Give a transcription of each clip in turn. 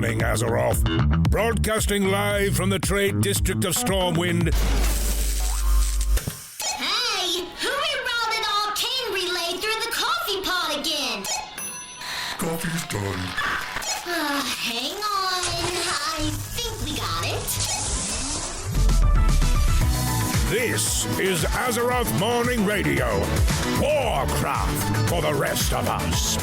morning, Azeroth. Broadcasting live from the trade district of Stormwind. Hey, who rerouted arcane relay through the coffee pot again? Coffee's done. Hang on. I think we got it. This is Azeroth Morning Radio. Warcraft for the rest of us.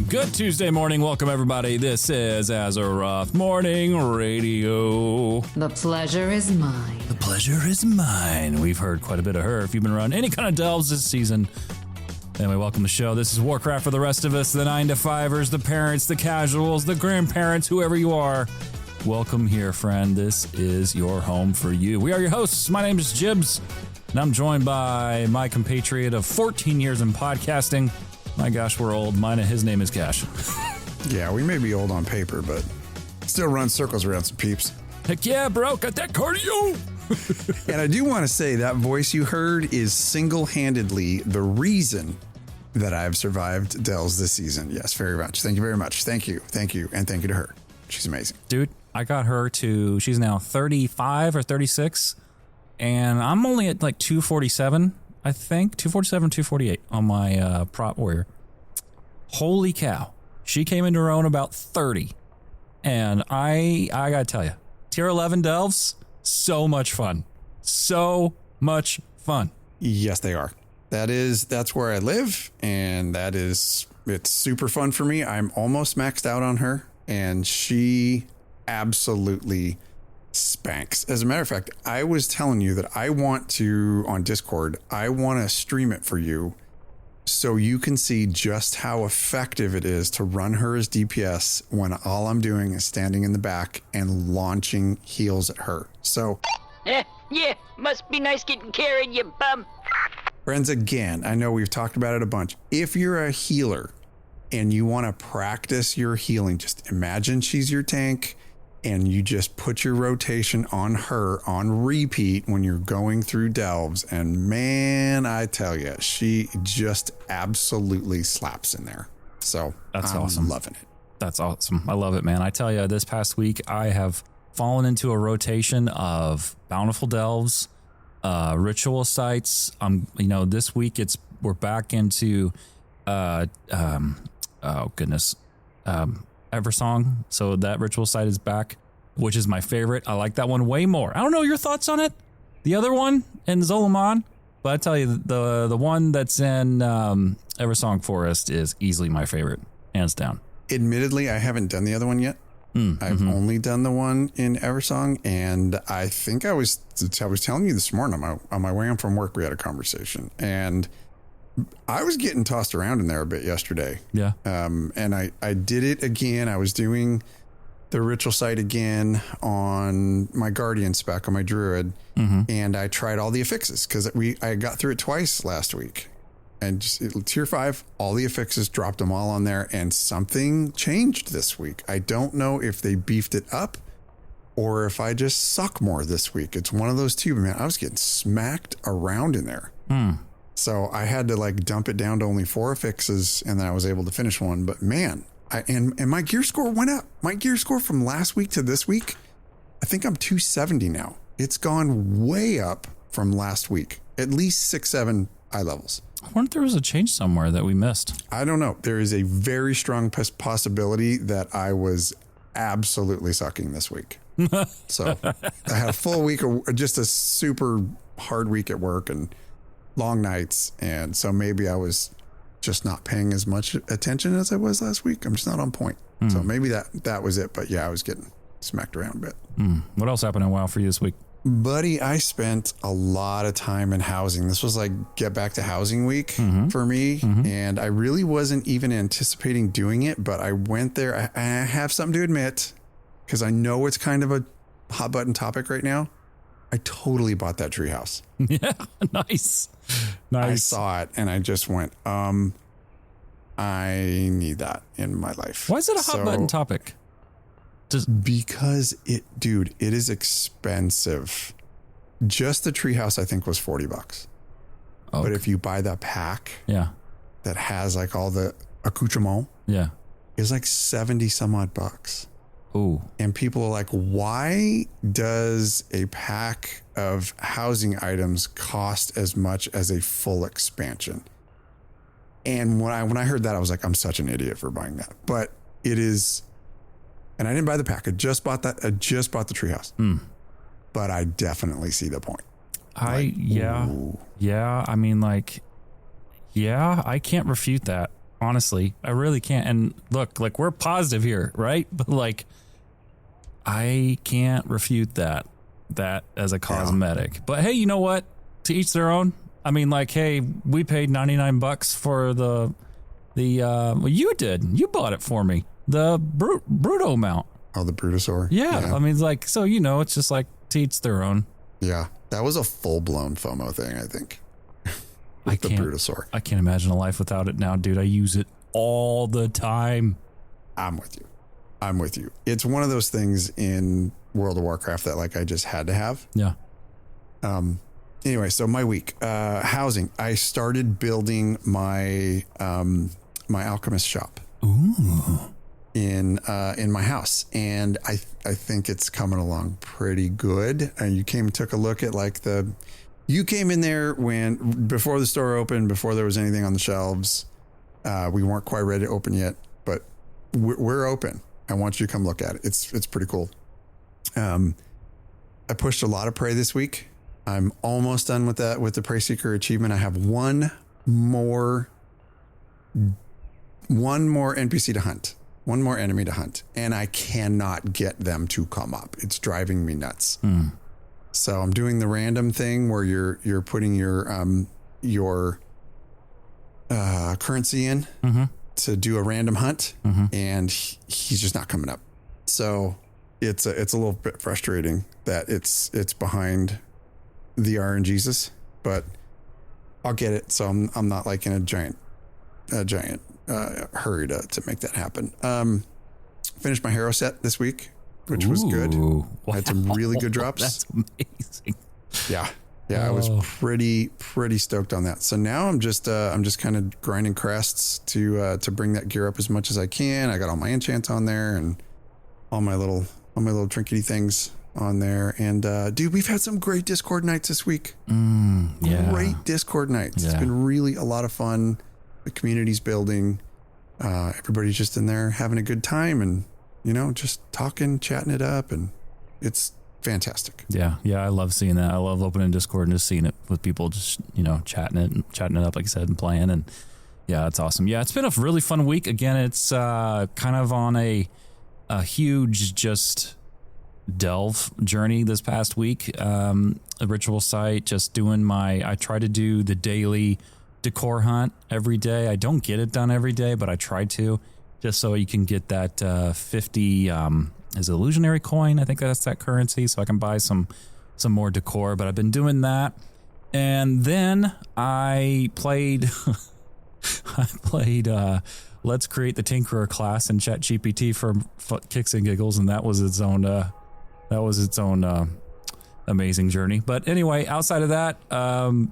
Good Tuesday morning. Welcome, everybody. This is Azeroth Morning Radio. The pleasure is mine. The pleasure is mine. We've heard quite a bit of her. If you've been around any kind of delves this season, anyway, welcome to the show. This is Warcraft for the rest of us, the 9-to-5ers, the parents, the casuals, the grandparents, whoever you are. Welcome here, friend. This is your home for you. We are your hosts. My name is Jibs, and I'm joined by my compatriot of 14 years in podcasting. My gosh, we're old. His name is Cash. Yeah, we may be old on paper, but still run circles around some peeps. Heck yeah, bro. Got that cardio. And I do want to say that voice you heard is single-handedly the reason that I've survived Dells this season. Yes, very much. Thank you very much. Thank you. Thank you. And thank you to her. She's amazing. Dude, I got her to, she's now 35 or 36, and I'm only at like 247. I think 247, 248 on my prop warrior. Holy cow. She came into her own about 30. And I gotta tell you, tier 11 delves, so much fun. So much fun. Yes, they are. That's where I live, and it's super fun for me. I'm almost maxed out on her, and she absolutely spanks. As a matter of fact, I was telling you that I want to, on Discord, I want to stream it for you so you can see just how effective it is to run her as DPS when all I'm doing is standing in the back and launching heals at her. So, yeah, must be nice getting carried, you bum. Friends, again, I know we've talked about it a bunch. If you're a healer and you want to practice your healing, just imagine she's your tank, and you just put your rotation on her on repeat when you're going through delves. And man, I tell you, she just absolutely slaps in there. So that's I'm awesome. Loving it. That's awesome. I love it, man. I tell you, this past week, I have fallen into a rotation of bountiful delves, ritual sites. This week we're back into, Eversong, so that ritual site is back, which is my favorite. I like that one way more. I don't know your thoughts on it. The other one in Zoloman, but I tell you, the one that's in Eversong Forest is easily my favorite, hands down. Admittedly, I haven't done the other one yet. I've only done the one in Eversong, and I think I was telling you this morning on my way home from work, we had a conversation, and I was getting tossed around in there a bit yesterday. Yeah. And I did it again. I was doing the ritual site again on my Guardian spec on my Druid. And I tried all the affixes because I got through it twice last week. And tier 5, all the affixes, dropped them all on there, and something changed this week. I don't know if they beefed it up or if I just suck more this week. It's one of those two, man. I was getting smacked around in there. So I had to dump it down to only 4 affixes, and then I was able to finish one. But man, and my gear score went up. My gear score from last week to this week, I think I'm 270 now. It's gone way up from last week, at least 6-7 eye levels. I wonder if there was a change somewhere that we missed. I don't know. There is a very strong possibility that I was absolutely sucking this week. So I had a full week of just a super hard week at work and long nights, and so maybe I was just not paying as much attention as I was last week. I'm just not on point. So maybe that was it. But yeah, I was getting smacked around a bit. What else happened in WoW for you this week? Buddy, I spent a lot of time in housing. This was get back to housing week for me. And I really wasn't even anticipating doing it, but I went there. I have something to admit, because I know it's kind of a hot button topic right now. I totally bought that treehouse. Yeah, nice. I saw it and I just went, I need that in my life. Why is it a hot button topic? Because it is expensive. just the treehouse, I think, was $40. Okay. But if you buy the pack that has like all the accoutrement, it's like 70 some odd bucks. Ooh. And people are like, why does a pack of housing items cost as much as a full expansion? And when I heard that, I was like, I'm such an idiot for buying that. But it is, and I didn't buy the pack. I just bought the treehouse. But I definitely see the point. I mean, like, I can't refute that. Honestly, I really can't. And look, like, we're positive here, right? But like, I can't refute that as a cosmetic. But hey, you know what? To each their own. I mean, like, hey, we paid $99 for the well, you did. You bought it for me. The Bruto mount. Oh, the Brutosaur. Yeah. I mean, like, so, you know, it's just like to each their own. Yeah. That was a full-blown FOMO thing, I think. The Brutosaur. I can't imagine a life without it now, dude. I use it all the time. I'm with you. It's one of those things in World of Warcraft that, like, I just had to have. Yeah. Anyway, so my week, housing. I started building my my alchemist shop. Ooh. In my house, and I think it's coming along pretty good. And you came and took a look at like you came in there before the store opened, before there was anything on the shelves. We weren't quite ready to open yet, but we're open. I want you to come look at it. It's pretty cool. I pushed a lot of prey this week. I'm almost done with the Prey Seeker achievement. I have one more NPC to hunt. One more enemy to hunt, and I cannot get them to come up. It's driving me nuts. So I'm doing the random thing where you're putting your currency in to do a random hunt, and he's just not coming up. So it's a little bit frustrating that it's behind the RNGesus, but I'll get it. So I'm not like in a giant hurry to make that happen. Finished my hero set this week, which was good. Wow. I had some really good drops. That's amazing. Yeah. I was pretty stoked on that. So now I'm just kind of grinding crests to bring that gear up as much as I can. I got all my enchants on there and all my little trinkety things on there. And dude, we've had some great Discord nights this week. Great Discord nights. It's been really a lot of fun. The community's building. Everybody's just in there having a good time and, you know, just talking, chatting it up, and it's fantastic. Yeah, I love seeing that. I love opening Discord and just seeing it with people just, you know, chatting it up, like I said, and playing. And yeah, it's awesome. Yeah, it's been a really fun week. Again, it's kind of on a huge just delve journey this past week. A ritual site, just doing I try to do the daily decor hunt every day. I don't get it done every day, but I try to, just so you can get that 50 is illusionary coin. I think that's that currency, so I can buy some more decor. But I've been doing that, and then I played Let's Create the Tinkerer class in ChatGPT for kicks and giggles, and that was its own amazing journey. But anyway, outside of that,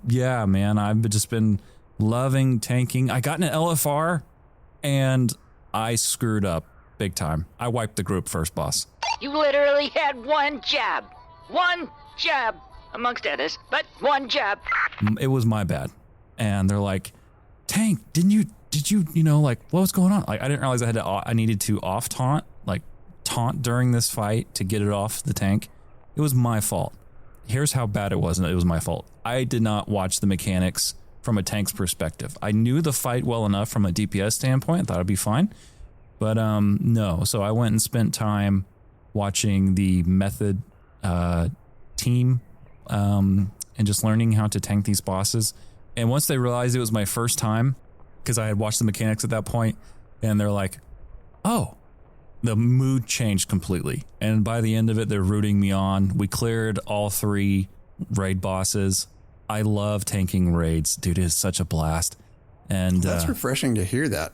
yeah, man, I've just been loving tanking. I got an LFR and I screwed up big time. I wiped the group first boss. You literally had one job amongst others, but one job. It was my bad. And they're like, Tank, did you know, like, what was going on? Like, I didn't realize I needed to off taunt during this fight to get it off the tank. It was my fault. Here's how bad it was, and it was my fault. I did not watch the mechanics from a tank's perspective. I knew the fight well enough from a DPS standpoint. I thought it'd be fine. But no. So I went and spent time watching the Method team and just learning how to tank these bosses. And once they realized it was my first time, because I had watched the mechanics at that point, and they're like, oh, the mood changed completely. And by the end of it, they're rooting me on. We cleared all 3 raid bosses. I love tanking raids. Dude, it is such a blast. And that's refreshing to hear that.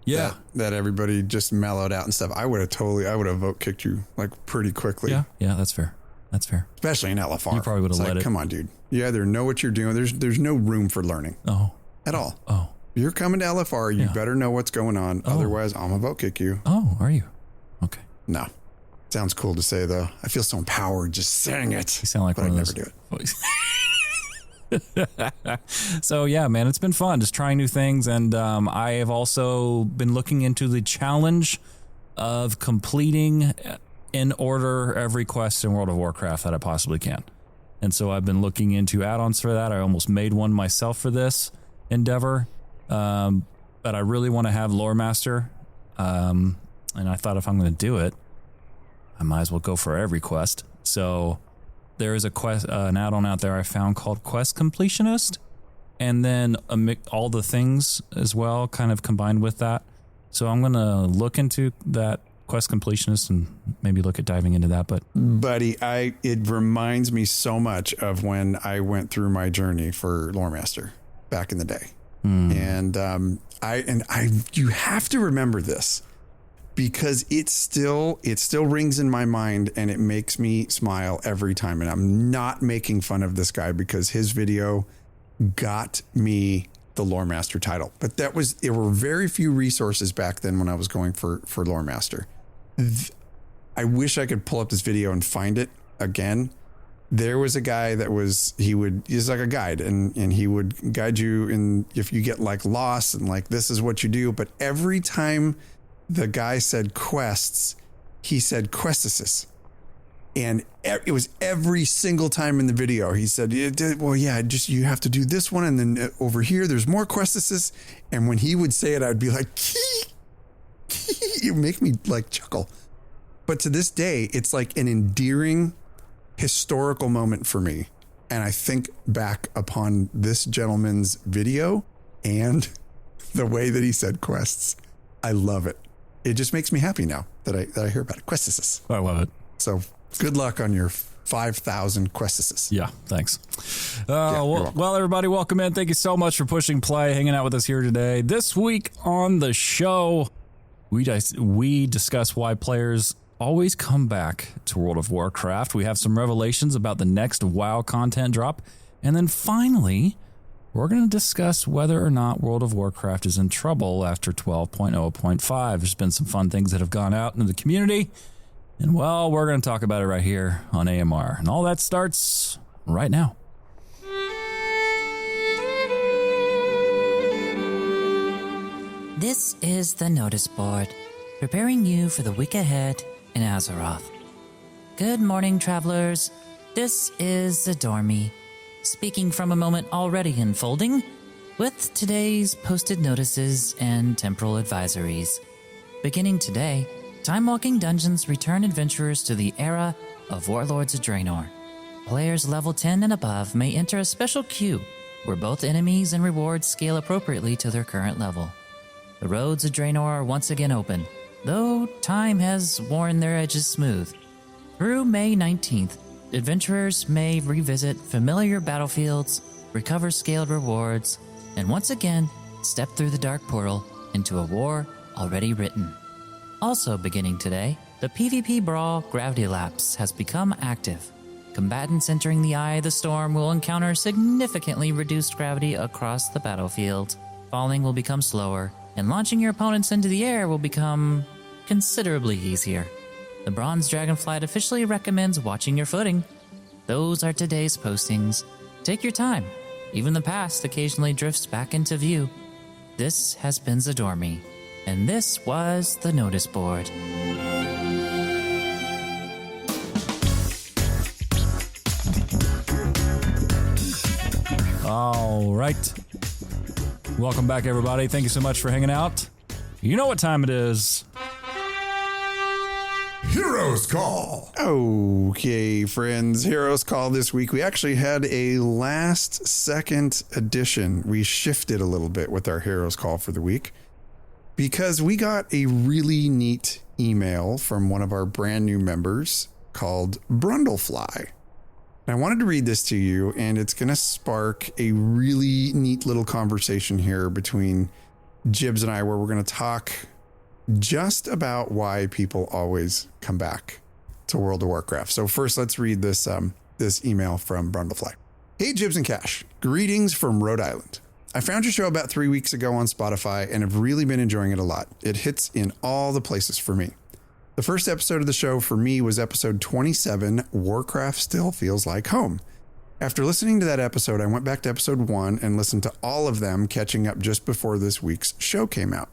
Yeah. That everybody just mellowed out and stuff. I would have vote kicked you like pretty quickly. Yeah, that's fair. That's fair. Especially in LFR. You probably would have let it. Come on, dude. You either know what you're doing. There's no room for learning. Oh. At all. Oh. If you're coming to LFR, you better know what's going on. Oh. Otherwise, I'm going to vote kick you. Oh, are you? Okay. No. Sounds cool to say, though. I feel so empowered just saying it. You sound like one of those. Never do it. So, yeah, man, it's been fun just trying new things. And I have also been looking into the challenge of completing in order every quest in World of Warcraft that I possibly can. And so I've been looking into add-ons for that. I almost made one myself for this endeavor. But I really want to have Lore Master. And I thought if I'm going to do it, I might as well go for every quest. So there is a quest, an add-on out there I found called Quest Completionist. And then all the things as well, kind of combined with that. So I'm going to look into that Quest Completionist and maybe look at diving into that. But buddy, it reminds me so much of when I went through my journey for Lore Master back in the day. And you have to remember this because it still rings in my mind and it makes me smile every time. And I'm not making fun of this guy because his video got me the Lore Master title. But there were very few resources back then when I was going for Lore Master. I wish I could pull up this video and find it again. There was a guy he's like a guide and he would guide you in if you get like lost and like, this is what you do. But every time the guy said quests, he said questices. And it was every single time in the video. He said, well, yeah, you have to do this one. And then over here, there's more questices. And when he would say it, I'd be like, it make me like chuckle. But to this day, it's like an endearing historical moment for me. And I think back upon this gentleman's video and the way that he said quests. I love it. It just makes me happy now that I hear about it. Questices. I love it. So good luck on your 5,000 questices. Yeah, thanks. Well, everybody, welcome in. Thank you so much for pushing play, hanging out with us here today. This week on the show, we discuss why players always come back to World of Warcraft. We have some revelations about the next WoW content drop. And then finally, we're going to discuss whether or not World of Warcraft is in trouble after 12.0.5. There's been some fun things that have gone out into the community. And, well, we're going to talk about it right here on AMR. And all that starts right now. This is the notice board, preparing you for the week ahead in Azeroth. Good morning, travelers. This is Zadormi, speaking from a moment already unfolding, with today's posted notices and temporal advisories. Beginning today, Time-Walking Dungeons return adventurers to the era of Warlords of Draenor. Players level 10 and above may enter a special queue, where both enemies and rewards scale appropriately to their current level. The roads of Draenor are once again open, though time has worn their edges smooth. Through May 19th, adventurers may revisit familiar battlefields, recover scaled rewards, and once again step through the dark portal into a war already written. Also beginning today, the PvP brawl Gravity Lapse has become active. Combatants entering the Eye of the Storm will encounter significantly reduced gravity across the battlefield. Falling will become slower, and launching your opponents into the air will become considerably easier. The Bronze Dragonflight officially recommends watching your footing. Those are today's postings. Take your time. Even the past occasionally drifts back into view. This has been Zadormi, and this was the notice board. All right. Welcome back, everybody. Thank you so much for hanging out. You know what time it is. Heroes Call. Okay, friends, Heroes Call this week. We actually had a last second edition. We shifted a little bit with our Heroes Call for the week because we got a really neat email from one of our brand new members called Brundlefly. And I wanted to read this to you, and it's going to spark a really neat little conversation here between Jibs and I, where we're going to talk just about why people always come back to World of Warcraft. So first, let's read this this email from Brundlefly. Hey, Jibs and Cash. Greetings from Rhode Island. I found your show about 3 weeks ago on Spotify and have really been enjoying it a lot. It hits in all the places for me. The first episode of the show for me was episode 27, Warcraft Still Feels Like Home. After listening to that episode, I went back to episode 1 and listened to all of them, catching up just before this week's show came out.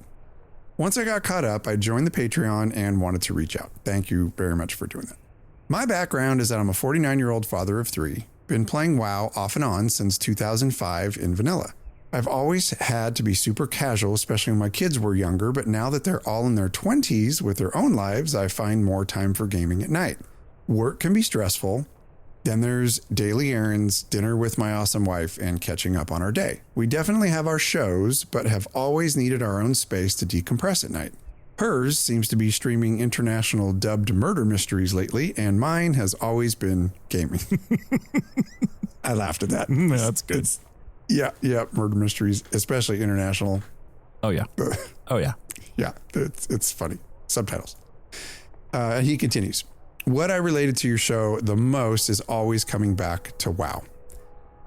Once I got caught up, I joined the Patreon and wanted to reach out. Thank you very much for doing that. My background is that I'm a 49-year-old father of 3, been playing WoW off and on since 2005 in vanilla. I've always had to be super casual, especially when my kids were younger, but now that they're all in their 20s with their own lives, I find more time for gaming at night. Work can be stressful. Then there's daily errands, dinner with my awesome wife, and catching up on our day. We definitely have our shows, but have always needed our own space to decompress at night. Hers seems to be streaming international dubbed murder mysteries lately, and mine has always been gaming. I laughed at that. Yeah, that's good. Yeah, murder mysteries, especially international. Oh, yeah. Oh, yeah. Yeah, it's funny. Subtitles. He continues. What I related to your show the most is always coming back to WoW.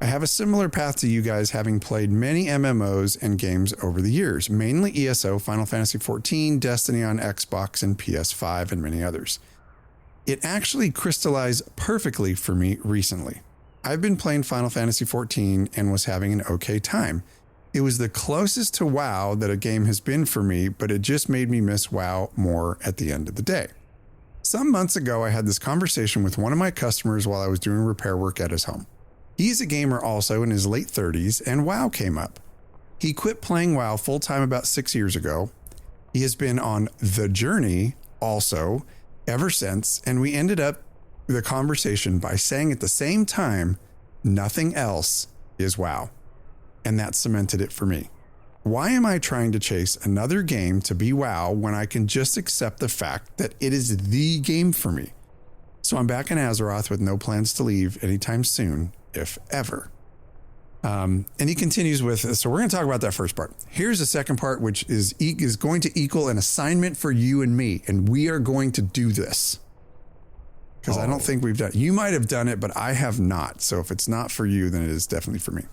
I have a similar path to you guys, having played many MMOs and games over the years, mainly ESO, Final Fantasy XIV, Destiny on Xbox and PS5, and many others. It actually crystallized perfectly for me recently. I've been playing Final Fantasy XIV and was having an okay time. It was the closest to WoW that a game has been for me, but it just made me miss WoW more at the end of the day. Some months ago, I had this conversation with one of my customers while I was doing repair work at his home. He's a gamer also in his late 30s, and WoW came up. He quit playing WoW full-time about 6 years ago. He has been on the journey also ever since, and we ended up the conversation by saying at the same time, nothing else is WoW. And that cemented it for me. Why am I trying to chase another game to be WoW when I can just accept the fact that it is the game for me? So I'm back in Azeroth with no plans to leave anytime soon, if ever. And he continues with, so we're going to talk about that first part. Here's the second part, which is going to equal an assignment for you and me. And we are going to do this. Because I don't think we've done it. You might have done it, but I have not. So if it's not for you, then it is definitely for me.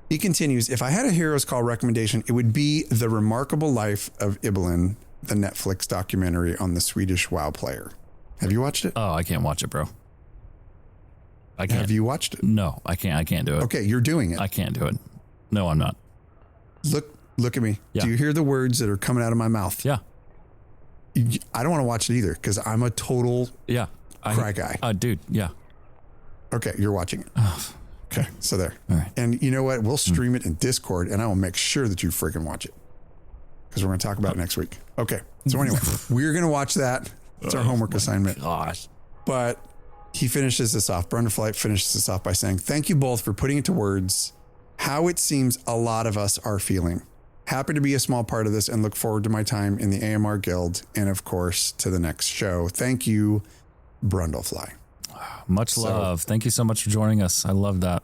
He continues, if I had a Heroes Call recommendation, it would be The Remarkable Life of Ibelin, the Netflix documentary on the Swedish WoW player. Have you watched it? Oh, I can't watch it, bro. I can't. Have you watched it? No, I can't. I can't do it. Okay, you're doing it. I can't do it. No, I'm not. Look at me. Yeah. Do you hear the words that are coming out of my mouth? Yeah. I don't want to watch it either because I'm a total cry guy. Dude, yeah. Okay, you're watching it. Okay, so there. All right. And you know what? We'll stream it in Discord, and I will make sure that you freaking watch it because we're going to talk about it next week. Okay, so anyway, we're going to watch that. It's our homework assignment. Gosh. But he finishes this off. Brunderflight finishes this off by saying, thank you both for putting into words how it seems a lot of us are feeling. Happy to be a small part of this and look forward to my time in the AMR Guild and, of course, to the next show. Thank you, Brundlefly. Much love. Thank you so much for joining us. I love that.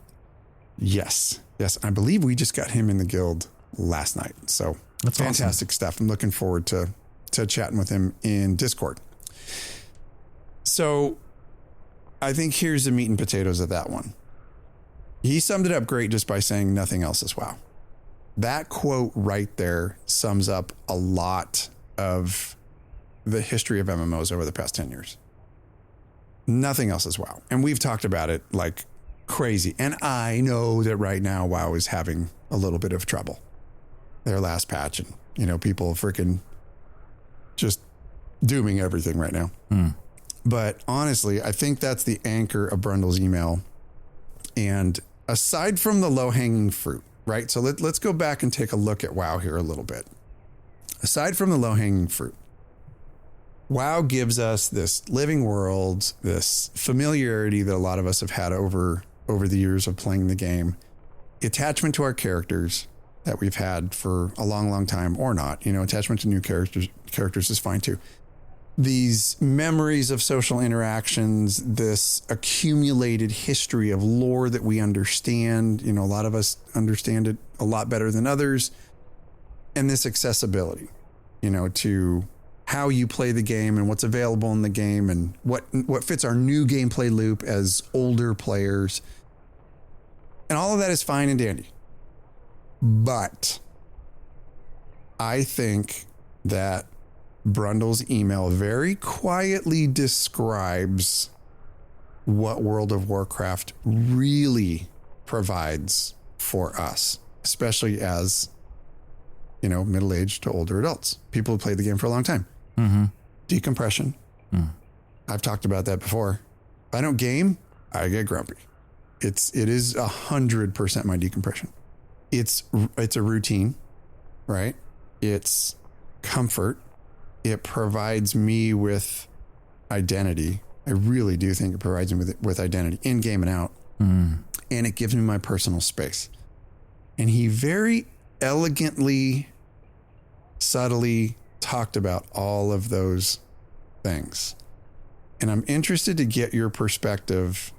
Yes. I believe we just got him in the guild last night. So that's fantastic stuff. I'm looking forward to chatting with him in Discord. So I think here's the meat and potatoes of that one. He summed it up great just by saying nothing else is WoW. That quote right there sums up a lot of the history of MMOs over the past 10 years. Nothing else is WoW. And we've talked about it like crazy. And I know that right now WoW is having a little bit of trouble. Their last patch and, people freaking just dooming everything right now. But honestly, I think that's the anchor of Brundle's email. And aside from the low-hanging fruit, right? So let's go back and take a look at WoW here a little bit. Aside from the low-hanging fruit, WoW gives us this living world, this familiarity that a lot of us have had over the years of playing the game, attachment to our characters that we've had for a long, long time or not. Attachment to new characters is fine too. These memories of social interactions, this accumulated history of lore that we understand, a lot of us understand it a lot better than others. And this accessibility, to how you play the game and what's available in the game and what fits our new gameplay loop as older players. And all of that is fine and dandy. But I think that Brundle's email very quietly describes what World of Warcraft really provides for us, especially as, middle-aged to older adults, people who played the game for a long time. Mm-hmm. Decompression. I've talked about that before. If I don't game, I get grumpy. It is 100% my decompression. It's a routine, right? It's comfort. It provides me with identity. I really do think it provides me with identity in game and out. And it gives me my personal space. And he very elegantly, subtly talked about all of those things. And I'm interested to get your perspective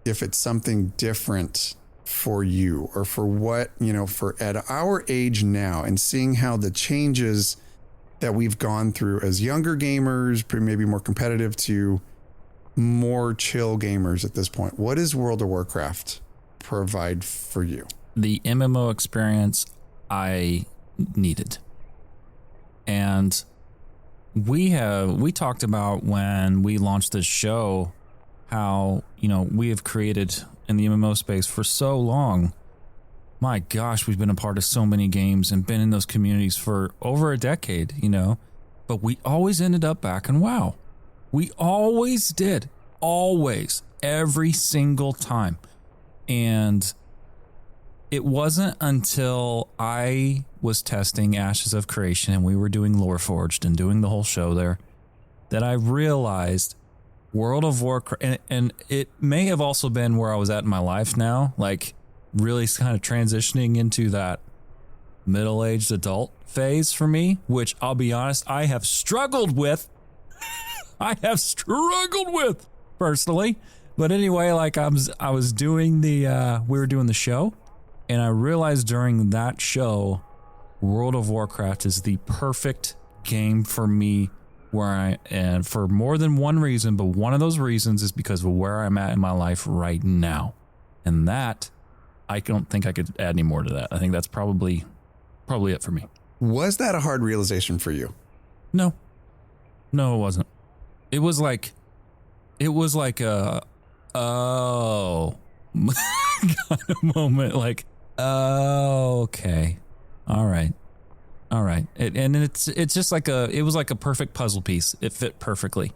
if it's something different for you or for what, for at our age now and seeing how the changes that we've gone through as younger gamers, maybe more competitive to more chill gamers at this point. What does World of Warcraft provide for you? The MMO experience I needed. And we talked about when we launched this show how, we have created in the MMO space for so long. My gosh, we've been a part of so many games and been in those communities for over a decade, but we always ended up back in WoW. We always did. Always. Every single time. And it wasn't until I was testing Ashes of Creation and we were doing Loreforged and doing the whole show there that I realized World of Warcraft, and it may have also been where I was at in my life now, like really kind of transitioning into that middle-aged adult phase for me, which I'll be honest, I have struggled with. Personally. But anyway, like I was doing we were doing the show, and I realized during that show, World of Warcraft is the perfect game for me and for more than one reason, but one of those reasons is because of where I'm at in my life right now. And that, I don't think I could add any more to that. I think that's probably it for me. Was that a hard realization for you? No, it wasn't. It was like a, oh, kind of moment. Like, oh, okay. All right. It's just like it was like a perfect puzzle piece. It fit perfectly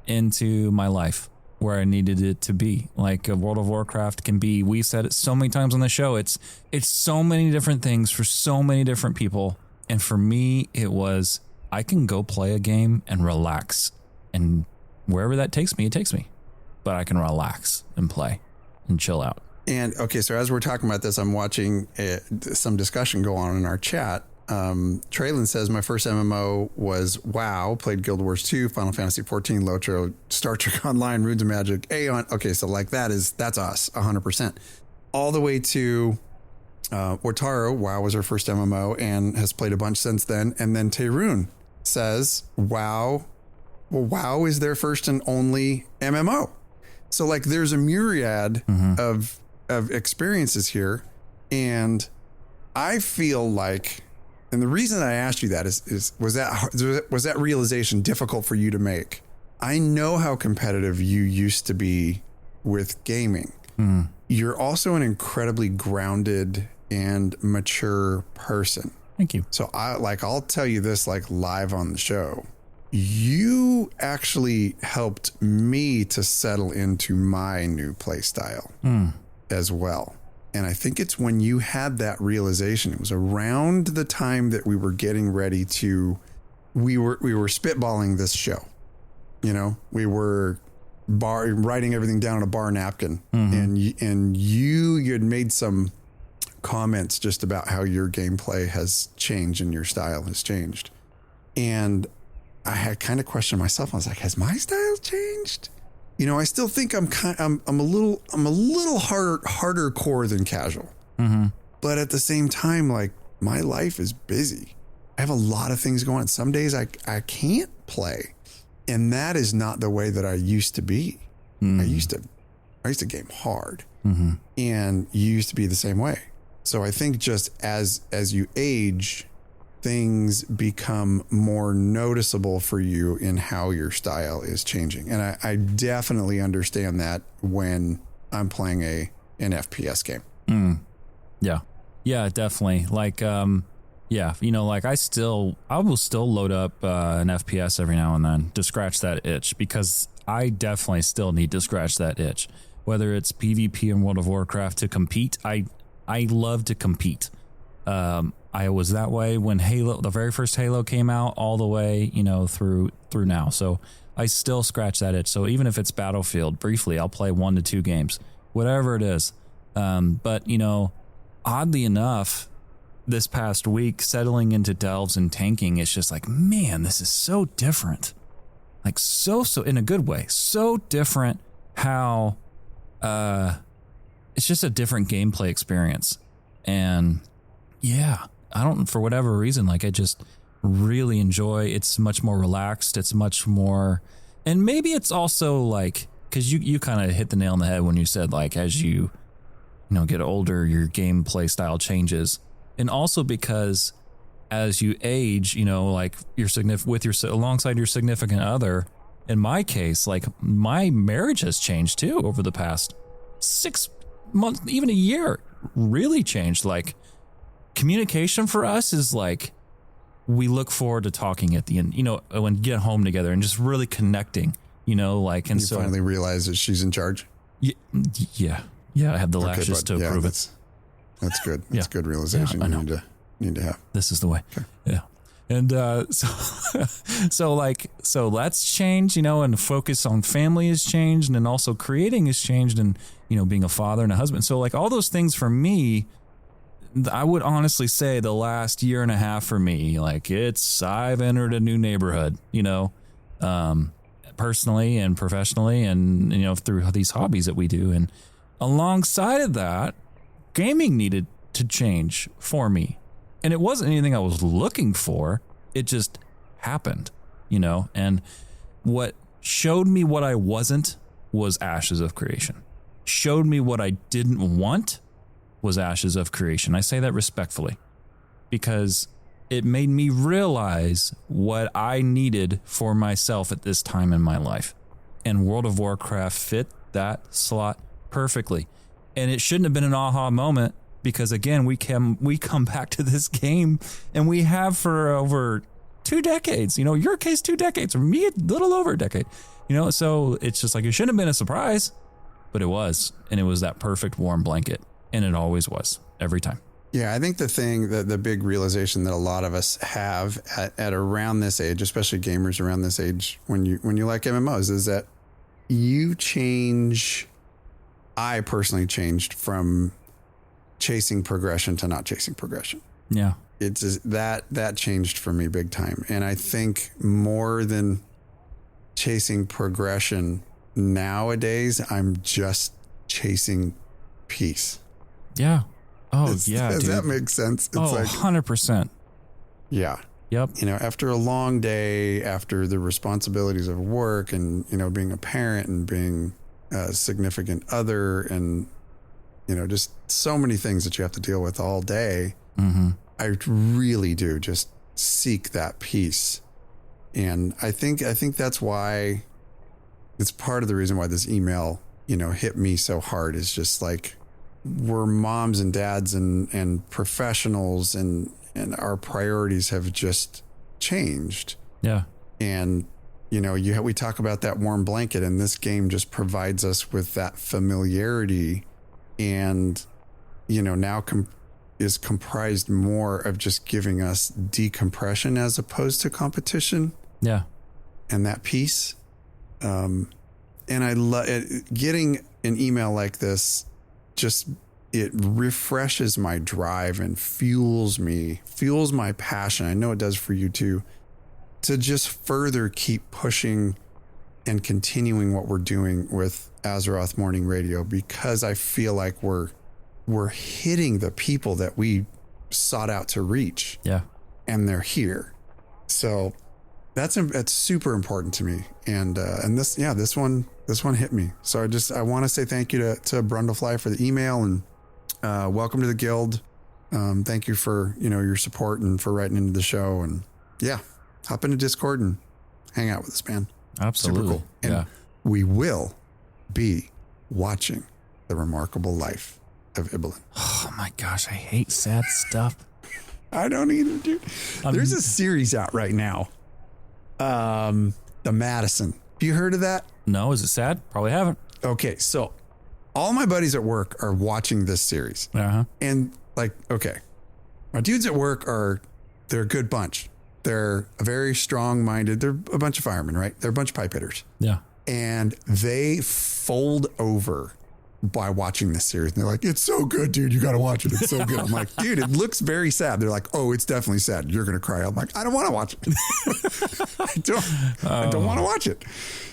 into my life where I needed it to be. Like World of Warcraft can be, we said it so many times on the show. It's so many different things for so many different people. And for me, it was, I can go play a game and relax, and wherever that takes me, it takes me, but I can relax and play and chill out. And okay, so as we're talking about this, I'm watching some discussion go on in our chat. Traylon says, my first MMO was WoW, played Guild Wars 2, Final Fantasy 14, Lotro, Star Trek Online, Runes of Magic, Aeon. Okay, so like that's us 100%. All the way to Wataru, WoW was her first MMO and has played a bunch since then. And then Tehrun says, WoW is their first and only MMO. So like there's a myriad of experiences here. And I feel like, and the reason I asked you that was that realization difficult for you to make? I know how competitive you used to be with gaming. You're also an incredibly grounded and mature person. Thank you. So I'll tell you this, like live on the show, you actually helped me to settle into my new play style as well. And I think it's when you had that realization, it was around the time that we were getting ready to, we were spitballing this show. We were writing everything down on a bar napkin, and you had made some comments just about how your gameplay has changed and your style has changed. And I had kind of questioned myself. I was like, has my style changed? I still think I'm a little harder core than casual. But at the same time, like my life is busy I have a lot of things going on. Some days I can't play. And that is not the way that I used to be. I used to game hard, and you used to be the same way. So I think just as you age, things become more noticeable for you in how your style is changing. And I definitely understand that when I'm playing an FPS game. Yeah, definitely. Like, like I will still load up an FPS every now and then to scratch that itch, because I definitely still need to scratch that itch. Whether it's PvP in World of Warcraft to compete, I love to compete. I was that way when the very first Halo came out, all the way, through now. So I still scratch that itch. So even if it's Battlefield, briefly, I'll play 1 to 2 games, whatever it is. But oddly enough, this past week, settling into delves and tanking, it's just like, man, this is so different. Like so in a good way, so different how it's just a different gameplay experience. And yeah, for whatever reason, like I just really enjoy. It's much more relaxed. It's much more, and maybe it's also like, because you kind of hit the nail on the head when you said, like, as you get older, your gameplay style changes. And also because as you age, like alongside your significant other, in my case, like my marriage has changed too over the past 6 months, even a year, really changed. Like communication for us is like, we look forward to talking at the end, when we get home together and just really connecting, and you so finally realize that she's in charge. Yeah. I have the lashes to prove it. That's good. That's good realization. Yeah, I know. You need to have. This is the way. Okay. Yeah. And so that's changed, and focus on family has changed, and then also creating has changed, and being a father and a husband. So like all those things for me, I would honestly say the last year and a half for me, like I've entered a new neighborhood, personally and professionally, and through these hobbies that we do. And alongside of that, gaming needed to change for me. And it wasn't anything I was looking for. It just happened, and what showed me what I wasn't was Ashes of Creation. Showed me what I didn't want was Ashes of Creation. I say that respectfully because it made me realize what I needed for myself at this time in my life. And World of Warcraft fit that slot perfectly. And it shouldn't have been an aha moment, because again, we come back to this game, and we have for over 2 decades. Your case 2 decades, for me a little over a decade. So it's just like, it shouldn't have been a surprise, but it was, and it was that perfect warm blanket, and it always was every time. Yeah, I think the big realization that a lot of us have at around this age, especially gamers around this age, when you like MMOs, is that you change. I personally changed from chasing progression to not chasing progression. Yeah. It's that changed for me big time. And I think more than chasing progression nowadays, I'm just chasing peace. Yeah. Does that make sense? It's 100%. Yeah. Yep. After a long day, after the responsibilities of work and, being a parent and being a significant other and, just so many things that you have to deal with all day. Mm-hmm. I really do just seek that peace. And I think that's why it's part of the reason why this email, hit me so hard, is just like, we're moms and dads and professionals, and our priorities have just changed. Yeah. And, we talk about that warm blanket, and this game just provides us with that familiarity, and, now is comprised more of just giving us decompression as opposed to competition. Yeah. And that peace. And I love getting an email like this. Just, it refreshes my drive and fuels my passion. I know it does for you too, to just further keep pushing and continuing what we're doing with Azeroth Morning Radio, because I feel like we're hitting the people that we sought out to reach. Yeah. and they're here. So that's super important to me. And this one hit me. So I want to say thank you to Brundlefly for the email, and welcome to the guild. Thank you for, your support and for writing into the show, and hop into Discord and hang out with us, man. Absolutely. Super cool. And we will be watching The Remarkable Life of Ibelin. Oh my gosh, I hate sad stuff. I don't either, dude. There's a series out right now. The Madison. Have you heard of that? No, is it sad? Probably haven't. Okay, so all my buddies at work are watching this series. And my dudes at work they're a good bunch. They're a very strong-minded, they're a bunch of firemen, right? They're a bunch of pipe hitters. Yeah. And they fold over by watching this series. And they're like, it's so good, dude. You got to watch it. It's so good. I'm like, dude, it looks very sad. They're like, oh, it's definitely sad. You're going to cry. I'm like, I don't want to watch it. I don't want to watch it.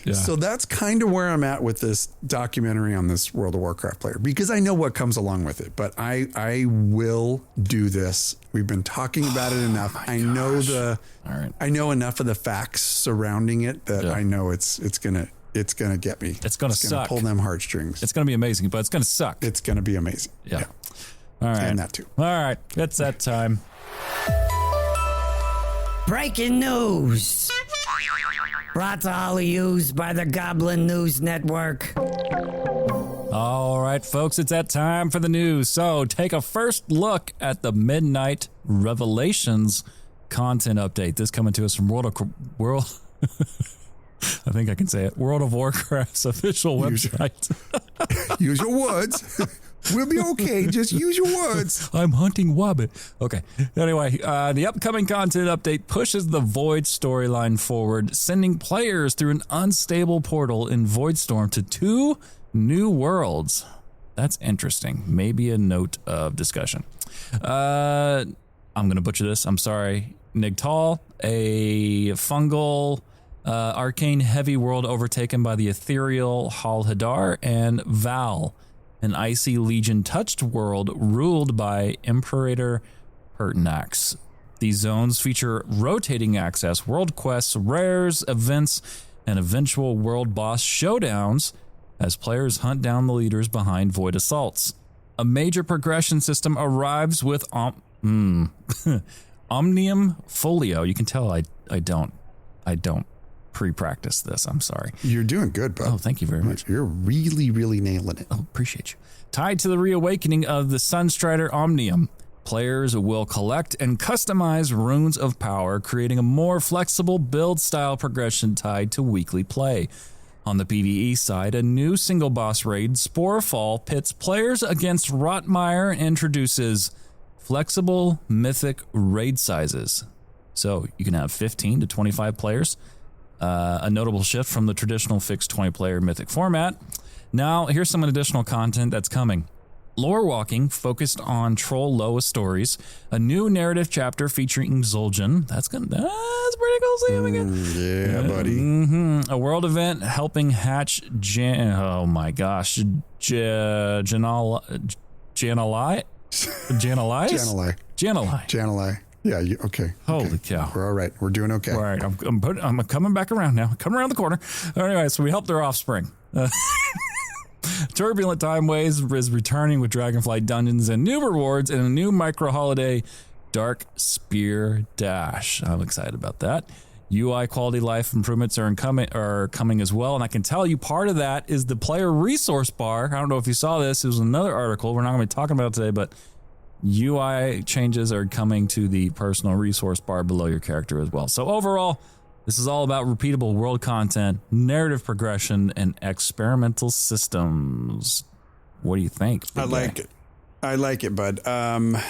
Yeah. So that's kind of where I'm at with this documentary on this World of Warcraft player, because I know what comes along with it, but I will do this. We've been talking about it enough. I know enough of the facts surrounding it that I know it's going to get me. It's going to suck. Pull them heartstrings. It's going to be amazing, but it's going to suck. It's going to be amazing. Yeah. All right. And that too. All right. It's that time. Breaking news. Brought to all of yous by the Goblin News Network. All right, folks, it's that time for the news. So take a first look at the Midnight Revelations content update. This coming to us from World. I think I can say it. World of Warcraft's official website. Use your words. We'll be okay. Just use your words. I'm hunting Wabbit. Okay. Anyway, the upcoming content update pushes the Void storyline forward, sending players through an unstable portal in Voidstorm to 2 new worlds. That's interesting. Maybe a note of discussion. I'm going to butcher this. I'm sorry. Nigtal, a fungal arcane heavy world overtaken by the ethereal Hal Hadar, and Val, an icy legion touched world ruled by Imperator Pertinax. These zones feature rotating access, world quests, rares, events, and eventual world boss showdowns as players hunt down the leaders behind Void assaults. A major progression system arrives with Omnium Folio. You can tell I don't pre-practice this. I'm sorry. You're doing good, bud. Oh, thank you very much. You're really, really nailing it. Oh, appreciate you. Tied to the reawakening of the Sunstrider Omnium, players will collect and customize runes of power, creating a more flexible build style progression tied to weekly play. On the PvE side, a new single boss raid, Sporefall, pits players against Rotmire and introduces flexible Mythic raid sizes. So you can have 15 to 25 players. A notable shift from the traditional fixed 20-player Mythic format. Now, here's some additional content that's coming. Lore walking focused on Troll Loa stories. A new narrative chapter featuring Zul'jin. That's pretty cool. See him again. Yeah, buddy. A world event helping hatch Janalai. Yeah. Okay. Holy cow. We're all right. We're doing okay. All right. I'm coming back around now. Coming around the corner. Anyway, so we helped their offspring. Turbulent Time Ways is returning with Dragonflight dungeons and new rewards and a new micro holiday, Dark Spear Dash. I'm excited about that. UI quality life improvements are coming as well, and I can tell you part of that is the player resource bar. I don't know if you saw this. It was another article. We're not going to be talking about it today, but UI changes are coming to the personal resource bar below your character as well. So overall, this is all about repeatable world content, narrative progression, and experimental systems. What do you think? I like it, bud.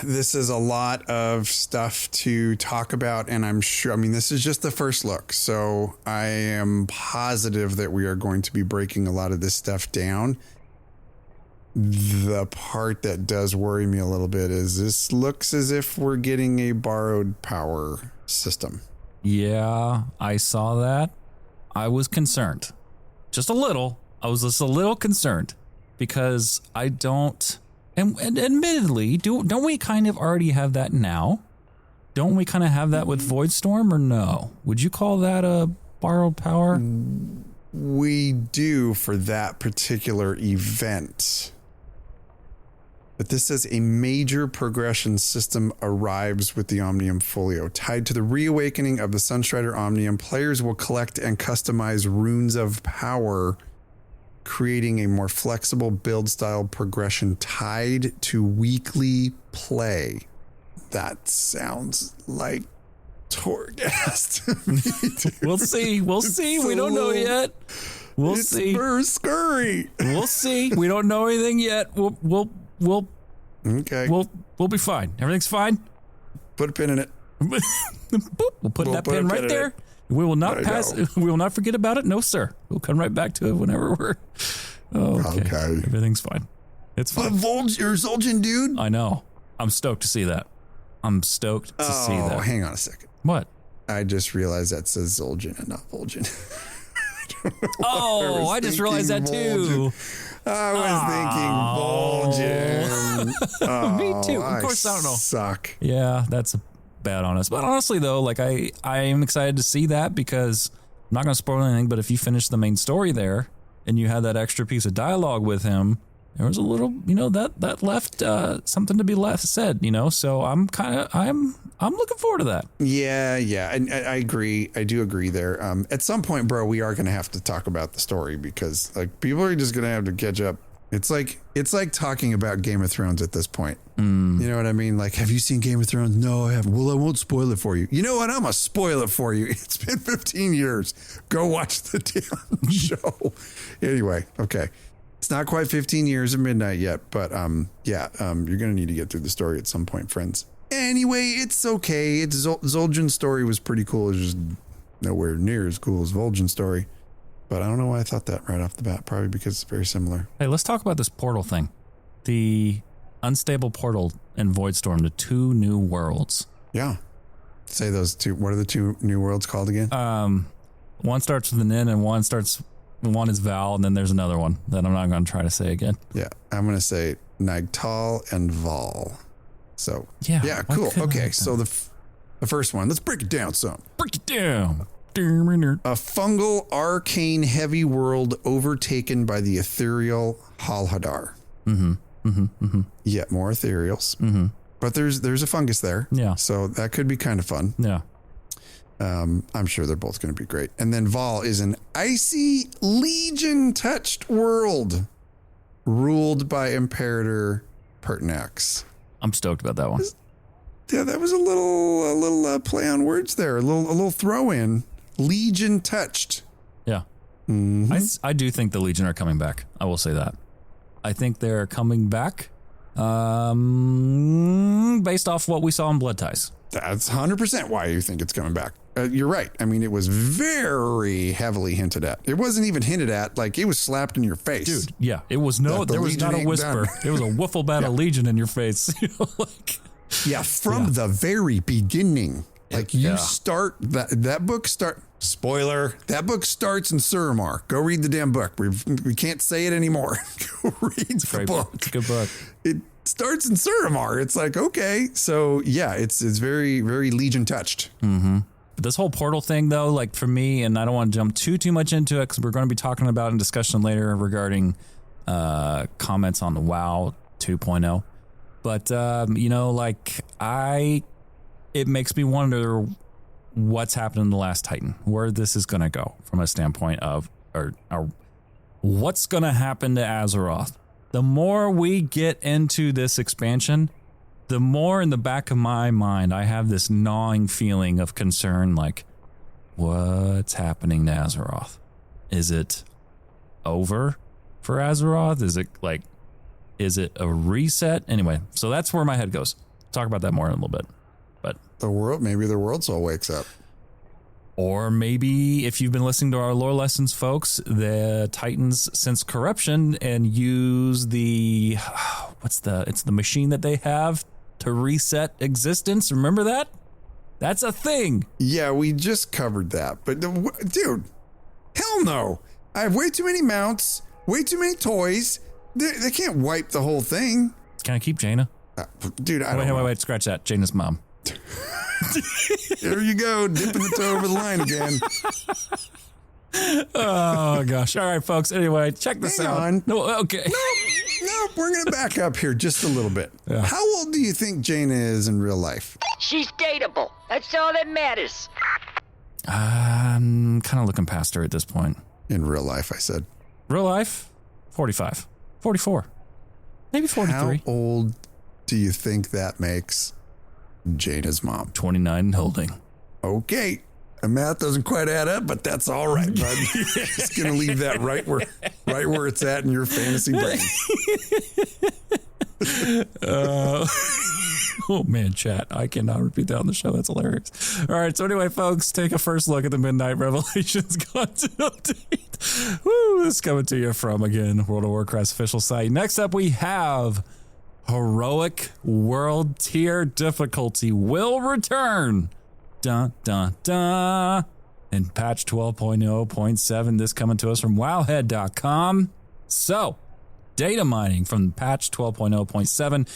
This is a lot of stuff to talk about, and I'm sure, this is just the first look. So I am positive that we are going to be breaking a lot of this stuff down. The part that does worry me a little bit is this looks as if we're getting a borrowed power system. Yeah, I saw that. I was concerned. Just a little. I was just a little concerned because I don't, and admittedly, don't we kind of already have that now? don't we kind of have that with Voidstorm, or no? Would you call that a borrowed power? We do for that particular event. But this says a major progression system arrives with the Omnium Folio. Tied to the reawakening of the Sunstrider Omnium, players will collect and customize runes of power, creating a more flexible build style progression tied to weekly play. That sounds like Torghast to me, dude. We'll see. We don't know yet. We'll see. It's scurry. We'll see. We don't know anything yet. We'll okay. We'll be fine. Everything's fine. Put a pin in it. Boop. We'll put that pin right there. We will not pass. We will not forget about it. No, sir. We'll come right back to it whenever we're. Okay. Everything's fine. It's fine. You're Zul'jin, dude. I know. I'm stoked to see that. See that. Hang on a second. What? I just realized that says Zul'jin and not Vol'jin. I just realized that too. I was thinking Vol'jin. Me too. Of course, I don't know. Suck. Yeah, that's bad on us. But honestly, though, like I am excited to see that because I'm not going to spoil anything. But if you finish the main story there and you had that extra piece of dialogue with him, there was a little, that left something to be said. So I'm looking forward to that. Yeah, and I agree. I do agree there. At some point, bro, we are going to have to talk about the story because like people are just going to have to catch up. It's like talking about Game of Thrones at this point. You know what I mean? Like, have you seen Game of Thrones? No, I haven't. Well, I won't spoil it for you. You know what? I'm going to spoil it for you. It's been 15 years. Go watch the damn show. Anyway, okay. It's not quite 15 years of midnight yet, but you're going to need to get through the story at some point, friends. Anyway, it's okay. Zul'jin's story was pretty cool. It's just nowhere near as cool as Vol'jin's story. But I don't know why I thought that right off the bat. Probably because it's very similar. Hey, let's talk about this portal thing. The unstable portal in Voidstorm, the 2 new worlds. Yeah. Say those two. What are the 2 new worlds called again? One starts with an N and one is Val, and then there's another one that I'm not going to try to say again. Yeah, I'm going to say Nagtal and Val. So, yeah, cool. Okay, so the first one, let's break it down some. Break it down. A fungal, arcane, heavy world overtaken by the ethereal Halhadar. Yet more ethereals. But there's a fungus there. Yeah. So that could be kind of fun. Yeah. I'm sure they're both going to be great. And then Val is an icy, legion-touched world ruled by Imperator Pertinax. I'm stoked about that one. Yeah, that was a little play on words there. A little throw in. Legion touched. Yeah. I do think the Legion are coming back. I will say that. I think they're coming back based off what we saw in Blood Ties. That's 100% why you think it's coming back. You're right. I mean, it was very heavily hinted at. It wasn't even hinted at. Like, it was slapped in your face. Dude, yeah. It was there was not a whisper. It was a wiffle bat of Legion in your face. From the very beginning. Like, you start, that book spoiler, that book starts in Suramar. Go read the damn book. We can't say it anymore. Go read the book. It's a good book. It starts in Suramar. It's like, okay. So, yeah, it's very, very Legion touched. But this whole portal thing, though, like for me, and I don't want to jump too much into it because we're going to be talking about in discussion later regarding comments on the WoW 2.0. But, it makes me wonder what's happened in the last Titan, where this is going to go from a standpoint of, or what's going to happen to Azeroth. The more we get into this expansion, the more in the back of my mind, I have this gnawing feeling of concern, like, what's happening to Azeroth? Is it over for Azeroth? Is it a reset? Anyway, so that's where my head goes. Talk about that more in a little bit. But maybe the world soul wakes up. Or maybe if you've been listening to our lore lessons, folks, the Titans sense corruption and use it's the machine that they have to reset existence. Remember that? That's a thing. Yeah, we just covered that. But dude, hell no. I have way too many mounts, way too many toys. They can't wipe the whole thing. Can I keep Jaina? Dude, I don't know. Wait, scratch that. Jaina's mom. There you go, dipping the toe over the line again. Oh gosh! All right, folks. Anyway, check this Hang out. on. No, okay. No, we're gonna back up here just a little bit. Yeah. How old do you think Jaina is in real life? She's dateable. That's all that matters. I'm kind of looking past her at this point. In real life, I said. Real life, 45, 44, maybe 43. How old do you think that makes Jaina's mom? 29 and holding. Okay. The math doesn't quite add up, but that's all right, bud. Just gonna leave that right where it's at in your fantasy brain. Oh man, chat. I cannot repeat that on the show. That's hilarious. All right. So anyway, folks, take a first look at the Midnight Revelations content update. Woo, this is coming to you from, again, World of Warcraft's official site. Next up, we have Heroic World Tier difficulty will return. Dun, dun, dun. In patch 12.0.7, this coming to us from wowhead.com. So, data mining from patch 12.0.7,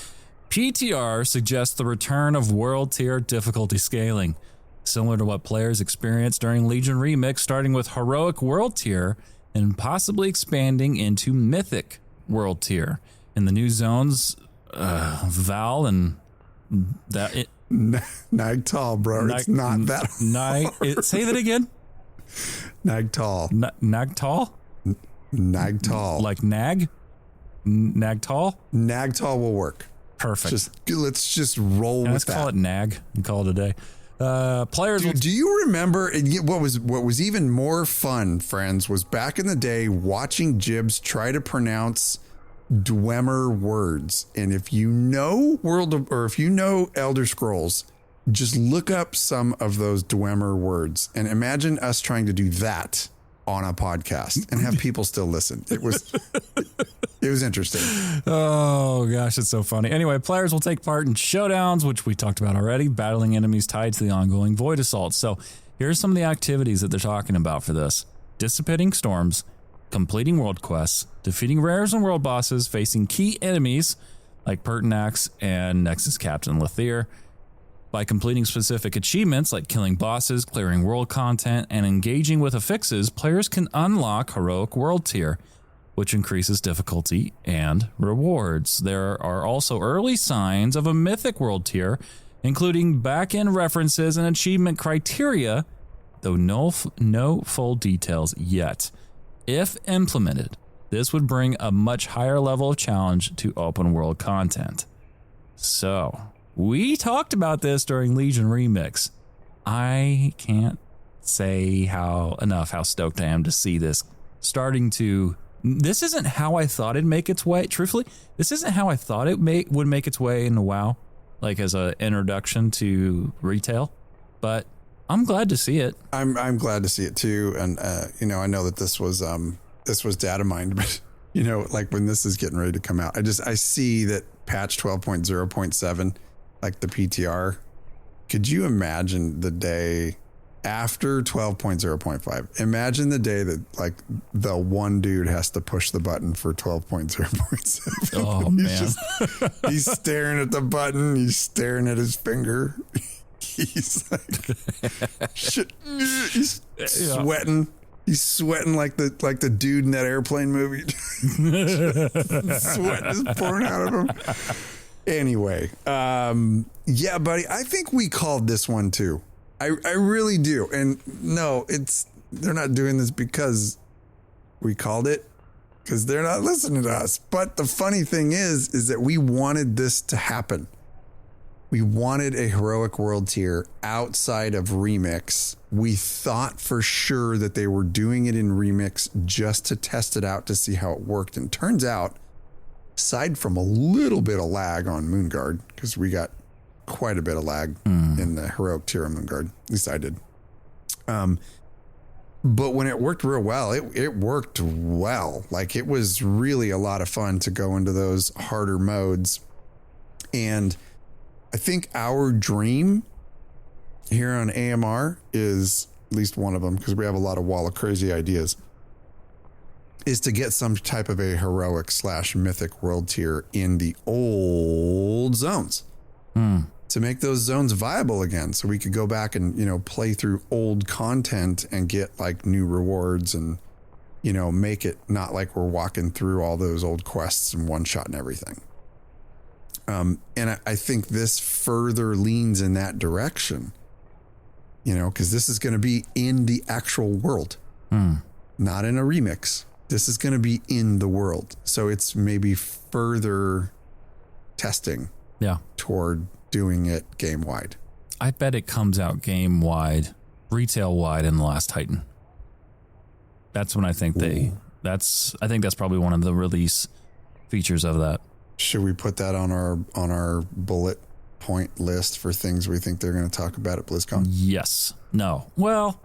PTR suggests the return of world tier difficulty scaling, similar to what players experienced during Legion Remix, starting with Heroic World Tier and possibly expanding into Mythic World Tier. In the new zones, Val and that... Nagtal, bro. It's not that hard. Say that again. Nagtal. Nagtal? Nagtal. Like nag? Nagtal? Nagtal will work. Perfect. Let's just roll with that. Let's call it nag and call it a day. Players. Dude, do you remember what was even more fun, friends, was back in the day watching Jibs try to pronounce Dwemer words. And if you know if you know Elder Scrolls, just look up some of those Dwemer words and imagine us trying to do that on a podcast and have people still listen. It was interesting. Oh gosh, it's so funny. Anyway, players will take part in showdowns, which we talked about already, battling enemies tied to the ongoing Void Assault. So here's some of the activities that they're talking about for this: dissipating storms, completing world quests, defeating rares and world bosses, facing key enemies like Pertinax and Nexus Captain Lathier. By completing specific achievements like killing bosses, clearing world content, and engaging with affixes, players can unlock Heroic World Tier, which increases difficulty and rewards. There are also early signs of a Mythic World Tier, including back-end references and achievement criteria, though no full details yet. If implemented, this would bring a much higher level of challenge to open world content. So, we talked about this during Legion Remix. I can't say how stoked I am to see this starting to... This isn't how I thought it'd make its way. Truthfully, this isn't how I thought it would make its way into WoW, like as an introduction to retail. But I'm glad to see it. I'm glad to see it too. And I know that this was data mined, but like when this is getting ready to come out, I see that patch 12.0.7, like the PTR. Could you imagine the day after 12.0.5? Imagine the day that like the one dude has to push the button for 12.0.7. Oh man. He's staring at the button. He's staring at his finger. He's like, he's sweating. He's sweating like the dude in that airplane movie. Sweat is pouring out of him. Anyway, yeah, buddy, I think we called this one too. I really do. And no, they're not doing this because we called it, because they're not listening to us. But the funny thing is that we wanted this to happen. We wanted a Heroic World Tier outside of Remix. We thought for sure that they were doing it in Remix just to test it out to see how it worked. And turns out, aside from a little bit of lag on Moonguard, because we got quite a bit of lag in the Heroic Tier of Moonguard, at least I did. But when it worked real well, it worked well. Like, it was really a lot of fun to go into those harder modes. And I think our dream here on AMR is, at least one of them, because we have a lot of Wall of Crazy ideas, is to get some type of a heroic / mythic world tier in the old zones. to make those zones viable again, so we could go back and, you know, play through old content and get like new rewards and, you know, make it not like we're walking through all those old quests and one shot and everything. And I think this further leans in that direction, you know, because this is going to be in the actual world, not in a remix. This is going to be in the world. So it's maybe further testing toward doing it game wide. I bet it comes out game wide, retail wide in the last Titan. That's when I think I think that's probably one of the release features of that. Should we put that on our bullet point list for things we think they're going to talk about at BlizzCon? Yes. No. Well,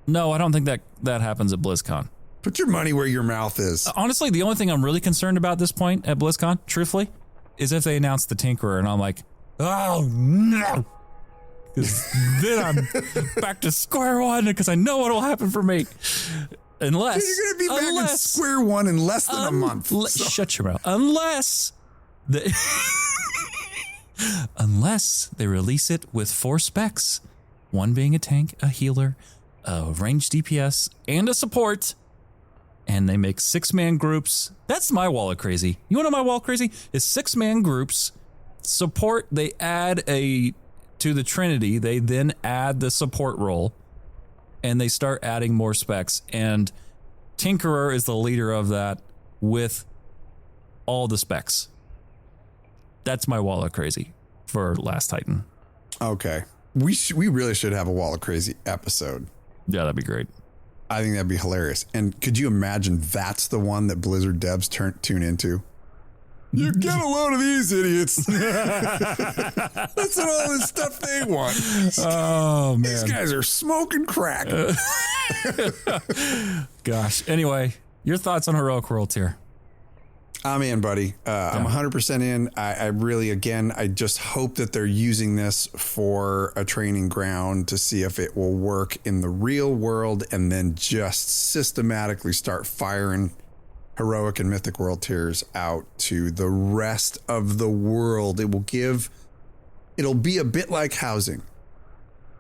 no, I don't think that happens at BlizzCon. Put your money where your mouth is. Honestly, the only thing I'm really concerned about at this point at BlizzCon, truthfully, is if they announce the Tinkerer and I'm like, oh no. Because then I'm back to square one because I know what will happen for me. Unless you're going to be back in square one in less than a month. Shut your mouth. Unless they release it with 4 specs, one being a tank, a healer, a ranged DPS, and a support, and they make 6-man groups. That's my wall of crazy. You want to know my wall of crazy? Is 6-man groups, support, they add to the Trinity, they then add the support role, and they start adding more specs, and Tinkerer is the leader of that with all the specs. That's my wall of crazy for Last Titan. Okay. We really should have a Wall of Crazy episode. Yeah, that'd be great. I think that'd be hilarious. And could you imagine that's the one that Blizzard devs tune into? You get a load of these idiots. That's all this stuff they want. Oh, man. These guys are smoking crack. Gosh. Anyway, your thoughts on Heroic World Tier? I'm in, buddy. I'm 100% in. I really, again, I just hope that they're using this for a training ground to see if it will work in the real world and then just systematically start firing Heroic and Mythic World tiers out to the rest of the world. It'll be a bit like housing.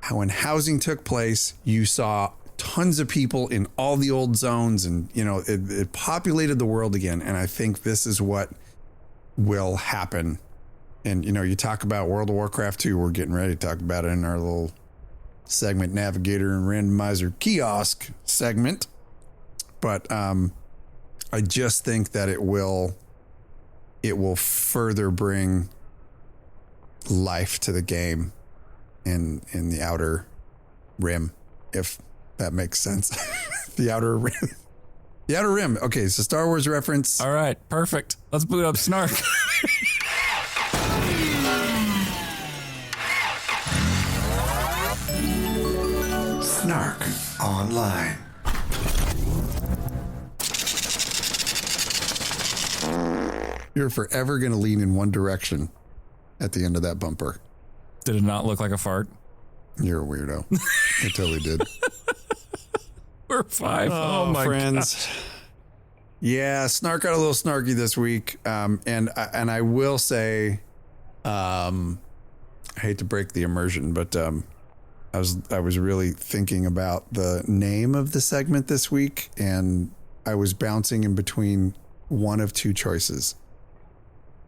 How when housing took place, you saw tons of people in all the old zones and, you know, it populated the world again. And I think this is what will happen. And, you know, you talk about World of Warcraft 2, we're getting ready to talk about it in our little segment navigator and randomizer kiosk segment. But, I just think that it will further bring life to the game in the outer rim, if that makes sense. The outer rim. The outer rim. Okay, so Star Wars reference. All right, perfect. Let's boot up Snark. Snark Online. You're forever going to lean in one direction at the end of that bumper. Did it not look like a fart? You're a weirdo. It totally did. We're 5. Oh my friends. God. Yeah, Snark got a little snarky this week. And I will say, I hate to break the immersion, but I was really thinking about the name of the segment this week, and I was bouncing in between one of 2 choices.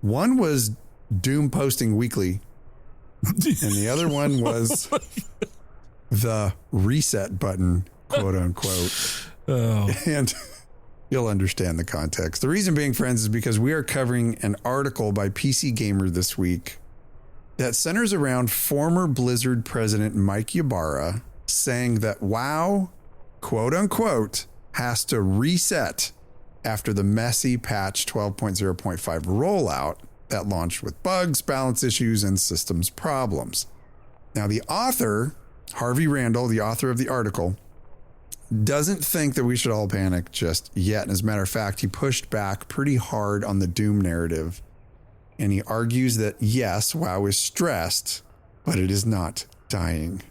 One was Doom Posting Weekly, and the other one was the reset button, quote unquote. Oh. And you'll understand the context. The reason being, friends, is because we are covering an article by PC Gamer this week that centers around former Blizzard president Mike Ybarra saying that WoW, quote unquote, has to reset after the messy patch 12.0.5 rollout that launched with bugs, balance issues, and systems problems. Now, the author, Harvey Randall, the author of the article, doesn't think that we should all panic just yet. And as a matter of fact, he pushed back pretty hard on the Doom narrative. And he argues that, yes, WoW is stressed, but it is not dying.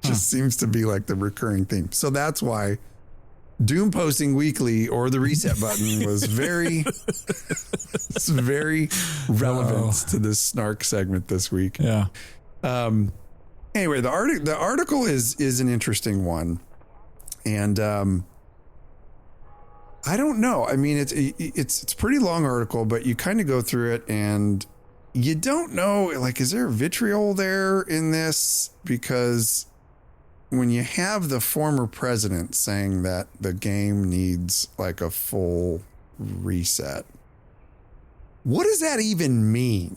Just seems to be like the recurring theme. So that's why Doom posting weekly or the reset button was very relevant to this snark segment this week. Yeah. Anyway, the article is an interesting one, and I don't know. I mean, it's a pretty long article, but you kind of go through it and you don't know, like, is there vitriol there in this? Because when you have the former president saying that the game needs like a full reset, what does that even mean?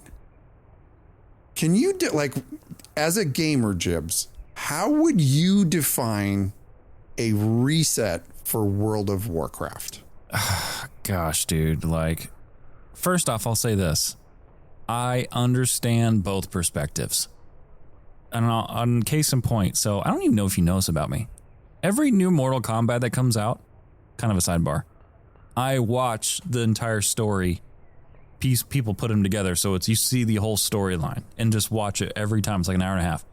Can you as a gamer, Jibs, how would you define a reset for World of Warcraft? Gosh, dude, like, first off, I'll say this. I understand both perspectives. And on case in point, so I don't even know if you know this about me. Every new Mortal Kombat that comes out, kind of a sidebar, I watch the entire story. People put them together, so you see the whole storyline and just watch it every time. It's like an hour and a half.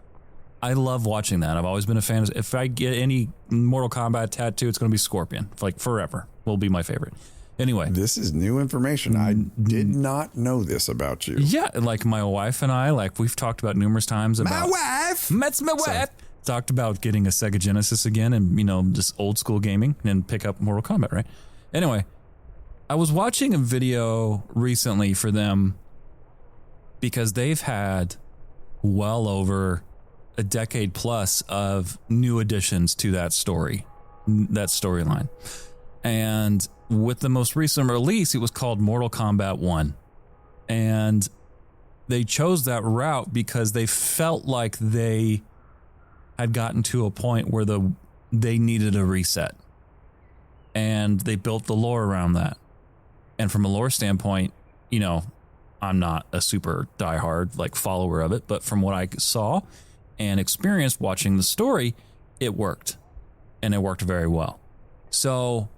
I love watching that. I've always been a fan. If I get any Mortal Kombat tattoo, it's going to be Scorpion. Like forever will be my favorite. Anyway, this is new information. I did not know this about you. Yeah, like my wife and I, like we've talked about numerous times about That's my wife. Talked about getting a Sega Genesis again and just old school gaming and pick up Mortal Kombat, right? Anyway, I was watching a video recently for them because they've had well over a decade plus of new additions to that storyline. And with the most recent release, it was called Mortal Kombat 1. And they chose that route because they felt like they had gotten to a point where they needed a reset. And they built the lore around that. And from a lore standpoint, I'm not a super diehard follower of it, but from what I saw and experienced watching the story, it worked. And it worked very well. So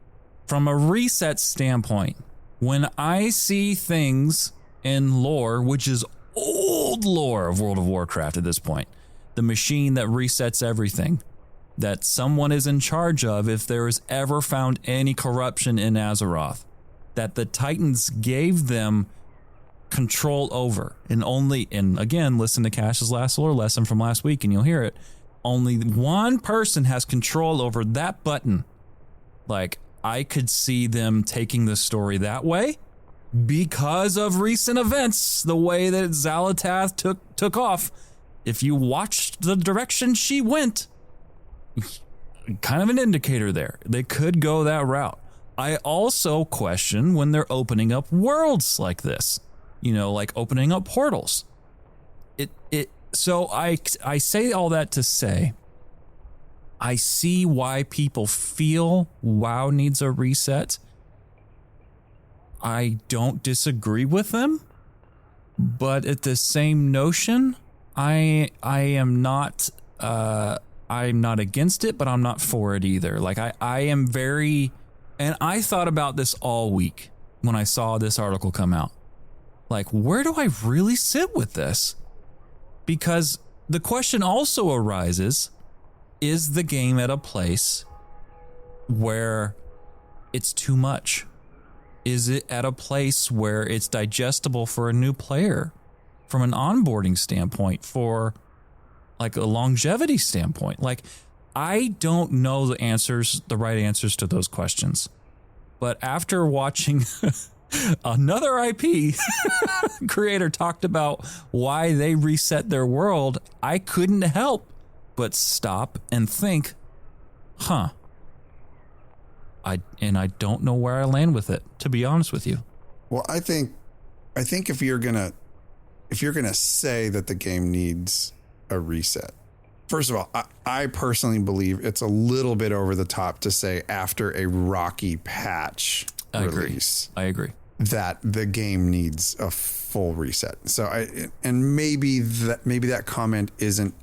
from a reset standpoint, when I see things in lore, which is old lore of World of Warcraft at this point, the machine that resets everything, that someone is in charge of if there is ever found any corruption in Azeroth, that the Titans gave them control over. And again, listen to Cash's last lore lesson from last week and you'll hear it. Only one person has control over that button. I could see them taking the story that way because of recent events, the way that Xalatath took off. If you watched the direction she went, kind of an indicator there. They could go that route. I also question when they're opening up worlds like this, like opening up portals. So I say all that to say, I see why people feel WoW needs a reset. I don't disagree with them, but at the same notion, I am not I'm not against it, but I'm not for it either. I am very, and I thought about this all week when I saw this article come out. Where do I really sit with this? Because the question also arises, is the game at a place where it's too much? Is it at a place where it's digestible for a new player from an onboarding standpoint, for a longevity standpoint? I don't know the right answers to those questions. But after watching another IP creator talked about why they reset their world, I couldn't help but stop and think, I don't know where I land with it, to be honest with you. Well, I think if you're gonna say that the game needs a reset, first of all, I personally believe it's a little bit over the top to say after a rocky patch release. I agree that the game needs a full reset. So maybe that comment isn't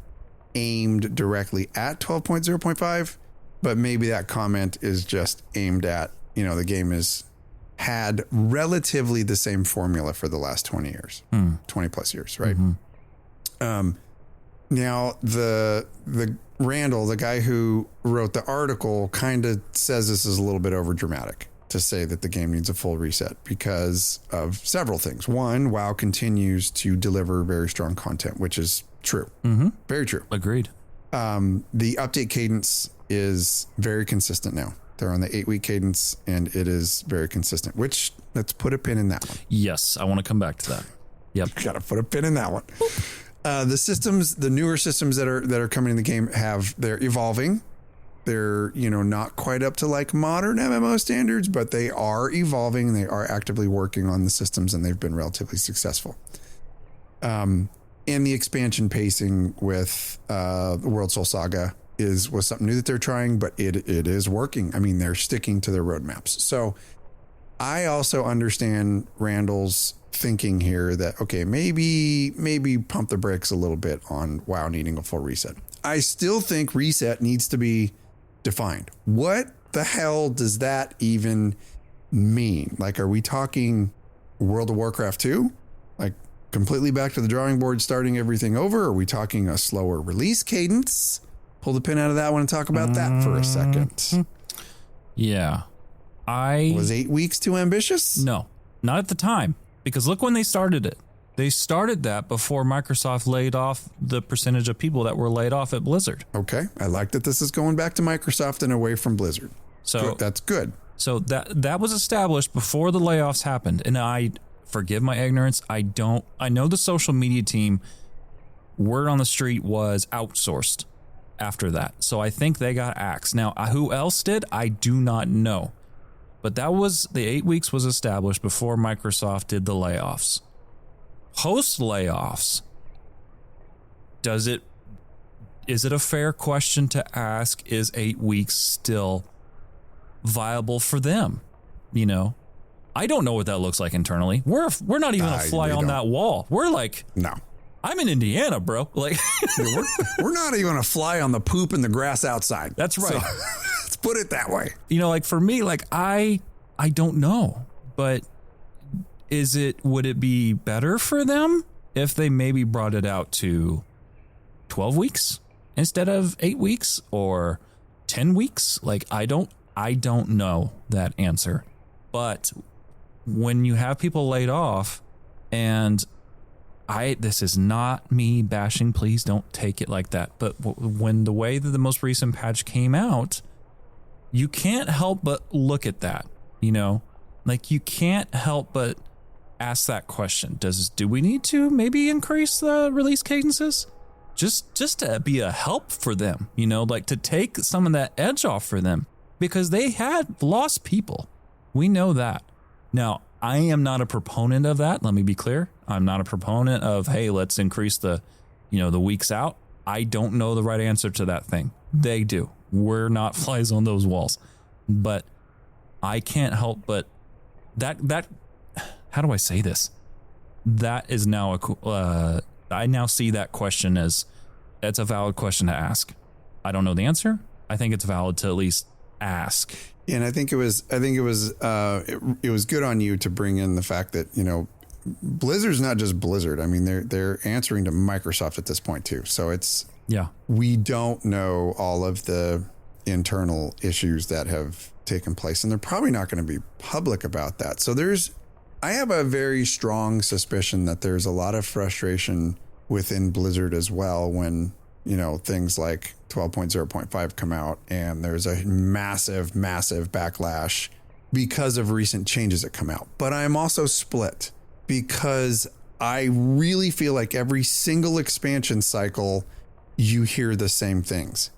aimed directly at 12.0.5, but maybe that comment is just aimed at, the game has had relatively the same formula for the last 20 years, 20 plus years, right? Mm-hmm. Now the Randall, the guy who wrote the article, kind of says this is a little bit over dramatic to say that the game needs a full reset because of several things. One, WoW continues to deliver very strong content, which is true. Mm-hmm. Very true. Agreed. The update cadence is very consistent now. They're on the 8-week cadence, and it is very consistent, which let's put a pin in that one. Yes, I want to come back to that. Yep. Got to put a pin in that one. The systems, the newer systems that are coming in the game they're evolving. They're, not quite up to like modern MMO standards, but they are evolving. They are actively working on the systems, and they've been relatively successful. And the expansion pacing with the World Soul Saga was something new that they're trying, but it is working. I mean, they're sticking to their roadmaps. So I also understand Randall's thinking here that, okay, maybe pump the brakes a little bit on WoW needing a full reset. I still think reset needs to be defined. What the hell does that even mean? Like, are we talking World of Warcraft 2? Like completely back to the drawing board, starting everything over? Are we talking a slower release cadence? Pull the pin out of that one and talk about that for a second. Yeah. Was 8 weeks too ambitious? No, not at the time. Because look when they started it. They started that before Microsoft laid off the percentage of people that were laid off at Blizzard. Okay. I like that this is going back to Microsoft and away from Blizzard. So that's good. So that was established before the layoffs happened. And I forgive my ignorance. I know the social media team, word on the street was outsourced after that. So I think they got axed. Now, who else did? I do not know. But the 8 weeks was established before Microsoft did the layoffs. Post layoffs, is it a fair question to ask, is 8 weeks still viable for them? I don't know what that looks like internally. We're not even a fly on that wall. We're like, no, I'm in Indiana, bro. Like, we're not even a fly on the poop in the grass outside. That's right. So, let's put it that way. Like for me, like I don't know, but would it be better for them if they maybe brought it out to 12 weeks instead of 8 weeks or 10 weeks? Like, I don't know that answer, but when you have people laid off, and this is not me bashing, please don't take it like that. But when the way that the most recent patch came out, you can't help but look at that, like you can't help but ask that question. Do we need to maybe increase the release cadences? Just to be a help for them, like to take some of that edge off for them, because they had lost people. We know that. Now, I am not a proponent of that. Let me be clear. I'm not a proponent of, hey, let's increase the weeks out. I don't know the right answer to that thing. They do. We're not flies on those walls. But I can't help but that how do I say this? That is now I now see that question as it's a valid question to ask. I don't know the answer. I think it's valid to at least ask. And I think it was good on you to bring in the fact that, Blizzard's not just Blizzard. I mean, they're answering to Microsoft at this point too. So we don't know all of the internal issues that have taken place, and they're probably not going to be public about that. So I have a very strong suspicion that there's a lot of frustration within Blizzard as well when, things like 12.0.5 come out and there's a massive backlash because of recent changes that come out. But I'm also split because I really feel like every single expansion cycle, you hear the same things.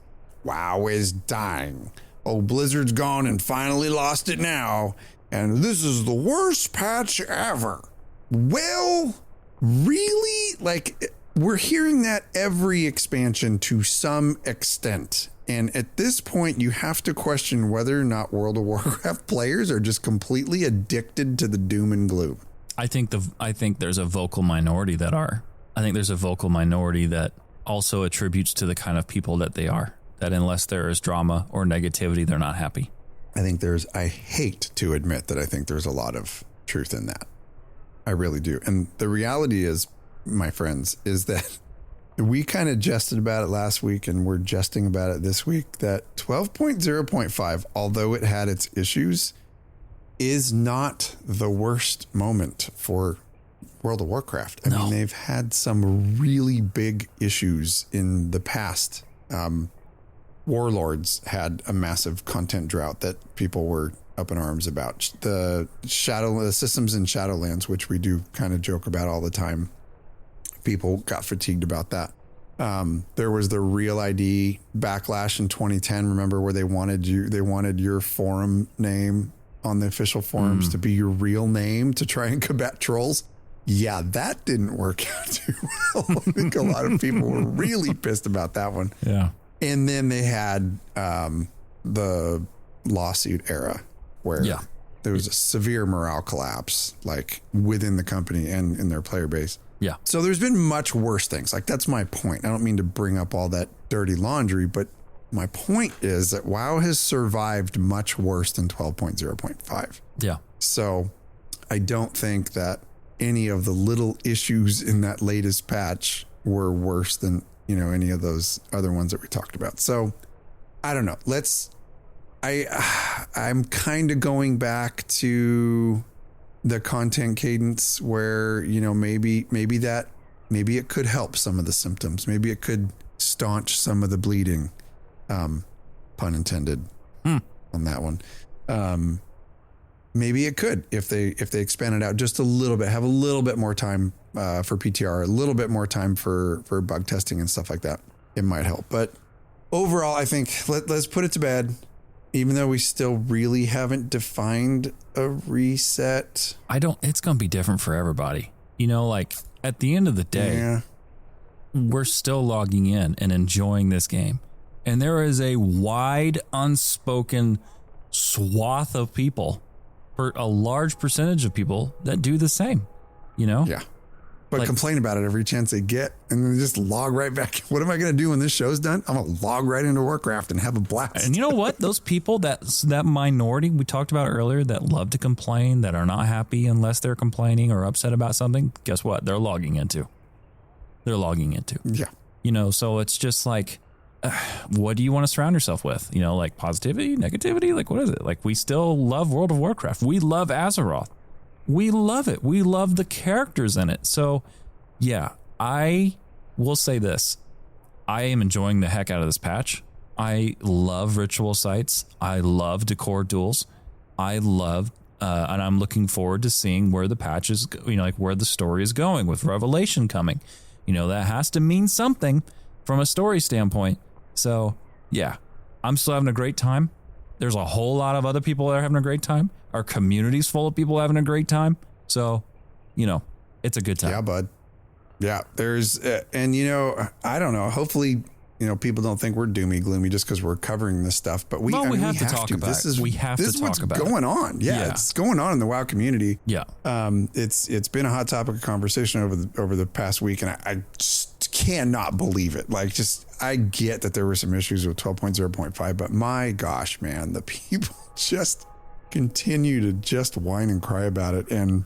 WoW is dying. Oh, Blizzard's gone and finally lost it now. And this is the worst patch ever. Well, really? Like, we're hearing that every expansion to some extent. And at this point, you have to question whether or not World of Warcraft players are just completely addicted to the doom and gloom. I think there's a vocal minority that are. I think there's a vocal minority that also attributes to the kind of people that they are. That unless there is drama or negativity, they're not happy. I hate to admit that I think there's a lot of truth in that. I really do. And the reality is, my friends, is that we kind of jested about it last week, and we're jesting about it this week, that 12.0.5, although it had its issues, is not the worst moment for World of Warcraft. I mean, they've had some really big issues in the past. Warlords had a massive content drought that people were up in arms about. The systems in Shadowlands, which we do kind of joke about all the time, people got fatigued about that. There was the Real ID backlash in 2010. Remember, where they wanted your forum name on the official forums to be your real name to try and combat trolls. Yeah, that didn't work out too well. I think a lot of people were really pissed about that one. Yeah. And then they had the lawsuit era where there was a severe morale collapse, like within the company and in their player base. Yeah. So there's been much worse things. Like, that's my point. I don't mean to bring up all that dirty laundry, but my point is that WoW has survived much worse than 12.0.5. Yeah. So I don't think that any of the little issues in that latest patch were worse than, any of those other ones that we talked about. So I don't know. I'm kind of going back to the content cadence where, maybe it could help some of the symptoms. Maybe it could staunch some of the bleeding, pun intended on that one. Maybe it could, if they expand it out just a little bit, have a little bit more time for PTR, a little bit more time for bug testing and stuff like that. It might help. But overall, I think let's put it to bed, even though we still really haven't defined a reset. It's going to be different for everybody. Like at the end of the day, we're still logging in and enjoying this game. And there is a wide, unspoken swath of people, for a large percentage of people, that do the same, Yeah. But complain about it every chance they get, and then just log right back. What am I going to do when this show's done? I'm going to log right into Warcraft and have a blast. And you know what? Those people, that minority we talked about earlier that love to complain, that are not happy unless they're complaining or upset about something, guess what? They're logging into. Yeah. So it's just like, what do you want to surround yourself with? Like positivity, negativity? Like, what is it? Like, we still love World of Warcraft. We love Azeroth. We love it. We love the characters in it. So, yeah, I will say this. I am enjoying the heck out of this patch. I love ritual sites. I love decor duels. I love, and I'm looking forward to seeing where the patch is, like where the story is going with Revelation coming. That has to mean something from a story standpoint. So, yeah, I'm still having a great time. There's a whole lot of other people that are having a great time. Our community's full of people having a great time. So, it's a good time. Yeah, bud. Yeah, there's, and I don't know. Hopefully, people don't think we're doomy gloomy just because we're covering this stuff. But we have to talk about it. We have to talk about it. This is what's going on. Yeah, it's going on in the WoW community. Yeah. It's been a hot topic of conversation over the past week, and I just cannot believe it. Like, I get that there were some issues with 12.0.5, but my gosh, man, the people just continue to just whine and cry about it, and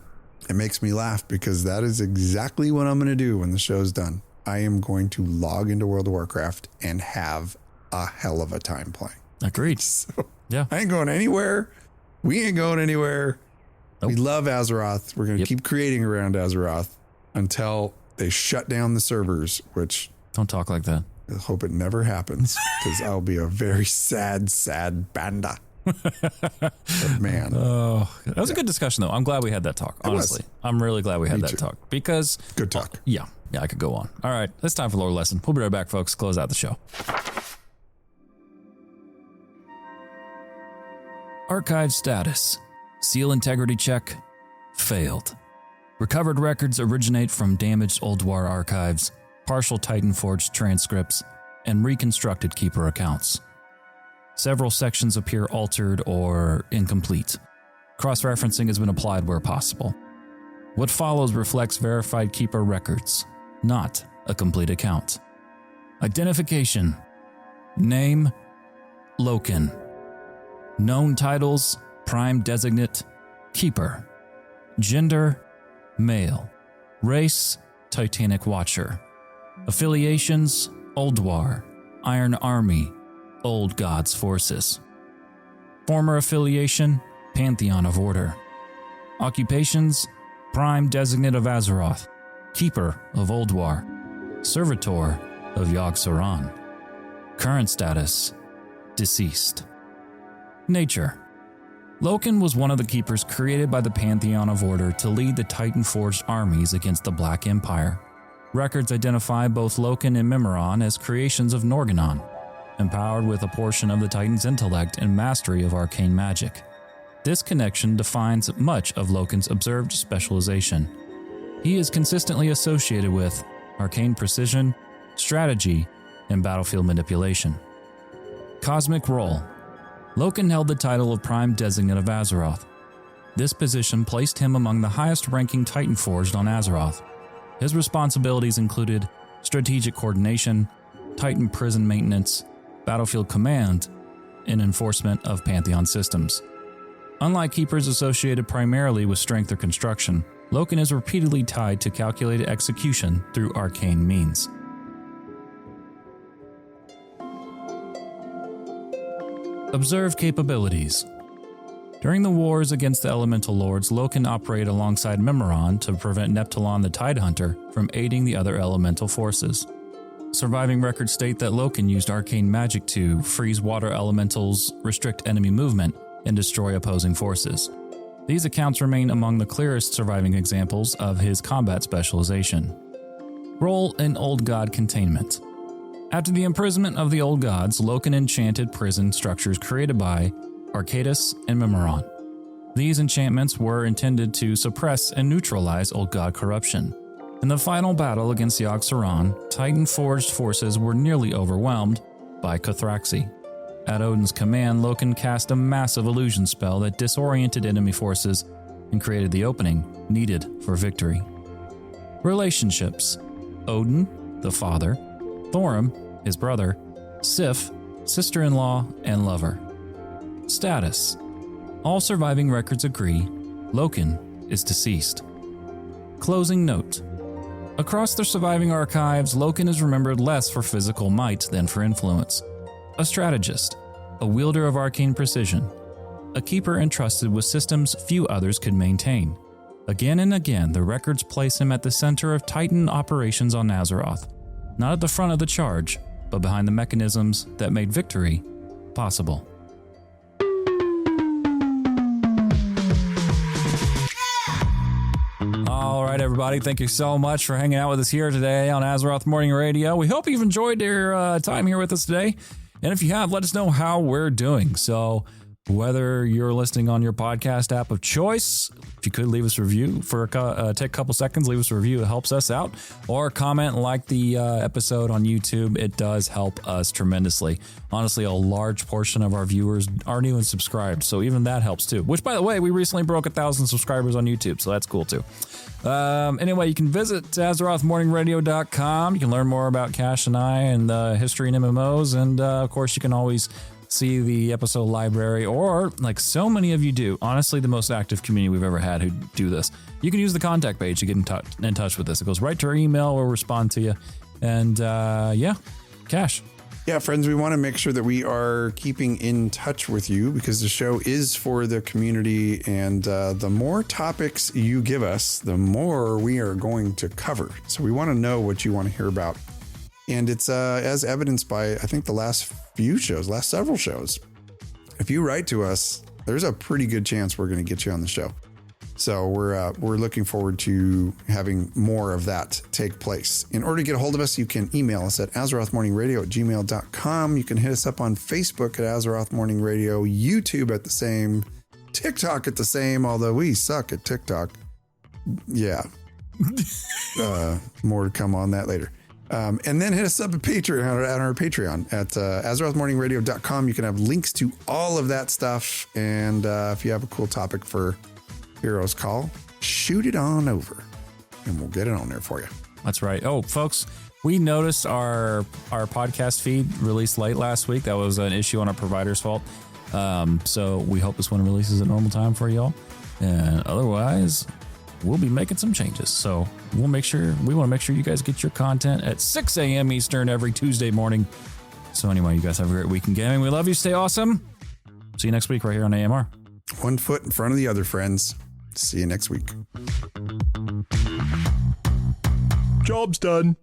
it makes me laugh because that is exactly what I'm going to do when the show's done. I am going to log into World of Warcraft and have a hell of a time playing. Agreed. So, yeah, I ain't going anywhere. We ain't going anywhere. Nope. We love Azeroth. We're going to keep creating around Azeroth until they shut down the servers, which... Don't talk like that. I hope it never happens, because I'll be a very sad banda. But man. Oh, that was a good discussion, though. I'm glad we had that talk, honestly. I'm really glad we had that talk, because... Good talk. Yeah, I could go on. All right, it's time for Lore Lesson. We'll be right back, folks. Close out the show. Archive status. Seal integrity check. Failed. Recovered records originate from damaged Old War archives, partial Titanforge transcripts, and reconstructed Keeper accounts. Several sections appear altered or incomplete. Cross-referencing has been applied where possible. What follows reflects verified Keeper records, not a complete account. Identification. Name, Loken. Known titles, Prime Designate, Keeper. Gender, male. Race, Titanic Watcher. Affiliations: Ulduar, Iron Army, Old Gods Forces. Former affiliation: Pantheon of Order. Occupations: Prime Designate of Azeroth, Keeper of Ulduar, Servitor of Yogg-Saron. Current status: Deceased. Nature: Loken was one of the keepers created by the Pantheon of Order to lead the Titan-forged armies against the Black Empire. Records identify both Loken and Mimiron as creations of Norgannon, empowered with a portion of the Titan's intellect and mastery of arcane magic. This connection defines much of Loken's observed specialization. He is consistently associated with arcane precision, strategy, and battlefield manipulation. Cosmic role: Loken held the title of Prime Designate of Azeroth. This position placed him among the highest-ranking Titan forged on Azeroth. His responsibilities included strategic coordination, Titan prison maintenance, battlefield command, and enforcement of Pantheon systems. Unlike keepers associated primarily with strength or construction, Loken is repeatedly tied to calculated execution through arcane means. Observed capabilities. During the wars against the Elemental Lords, Loken operated alongside Mimiron to prevent Neptulon the Tidehunter from aiding the other elemental forces. Surviving records state that Loken used arcane magic to freeze water elementals, restrict enemy movement, and destroy opposing forces. These accounts remain among the clearest surviving examples of his combat specialization. Role in Old God containment. After the imprisonment of the Old Gods, Loken enchanted prison structures created by Arcadus and Mimiron. These enchantments were intended to suppress and neutralize Old God corruption. In the final battle against Yogg-Saron, Titan-forged forces were nearly overwhelmed by Cathraxi. At Odin's command, Loken cast a massive illusion spell that disoriented enemy forces and created the opening needed for victory. Relationships: Odin, the father; Thorim, his brother; Sif, sister-in-law and lover. Status: all surviving records agree Loken is deceased. Closing note: across the surviving archives, Loken is remembered less for physical might than for influence. A strategist, a wielder of arcane precision, a keeper entrusted with systems few others could maintain. Again and again, the records place him at the center of Titan operations on Azeroth, not at the front of the charge, but behind the mechanisms that made victory possible. All right, everybody, thank you so much for hanging out with us here today on Azeroth Morning Radio. We hope you've enjoyed your time here with us today. And if you have, let us know how we're doing. So whether you're listening on your podcast app of choice, if you could leave us a review for take a couple seconds, leave us a review. It helps us out. Or comment and like the episode on YouTube. It does help us tremendously. Honestly, a large portion of our viewers aren't even subscribed. So even that helps too. Which, by the way, we recently broke 1,000 subscribers on YouTube. So that's cool too. Anyway, you can visit AzerothMorningRadio.com. You can learn more about Cash and I and history and MMOs. And of course, you can always see the episode library, or like so many of you do, honestly, the most active community we've ever had who do this. You can use the contact page to get in touch with us. It goes right to our email. We'll respond to you. And yeah, Cash. Yeah, friends, we want to make sure that we are keeping in touch with you because the show is for the community, and the more topics you give us, the more we are going to cover. So we want to know what you want to hear about. And it's as evidenced by, I think, the last several shows. If you write to us, there's a pretty good chance we're going to get you on the show. So we're looking forward to having more of that take place. In order to get a hold of us, you can email us at azerothmorningradio@gmail.com. You can hit us up on Facebook at Azeroth Morning Radio, YouTube at the same, TikTok at the same, although we suck at TikTok. Yeah. More to come on that later. And then hit us up at Patreon, on our Patreon at AzerothMorningRadio.com. You can have links to all of that stuff. And if you have a cool topic for Heroes Call, shoot it on over and we'll get it on there for you. That's right. Oh, folks, we noticed our podcast feed released late last week. That was an issue on our provider's fault. So we hope this one releases at normal time for y'all. And otherwise, we'll be making some changes. So we want to make sure you guys get your content at 6 a.m. Eastern every Tuesday morning. So anyway, you guys have a great week in gaming. We love you. Stay awesome. See you next week right here on AMR. One foot in front of the other, friends. See you next week. Job's done.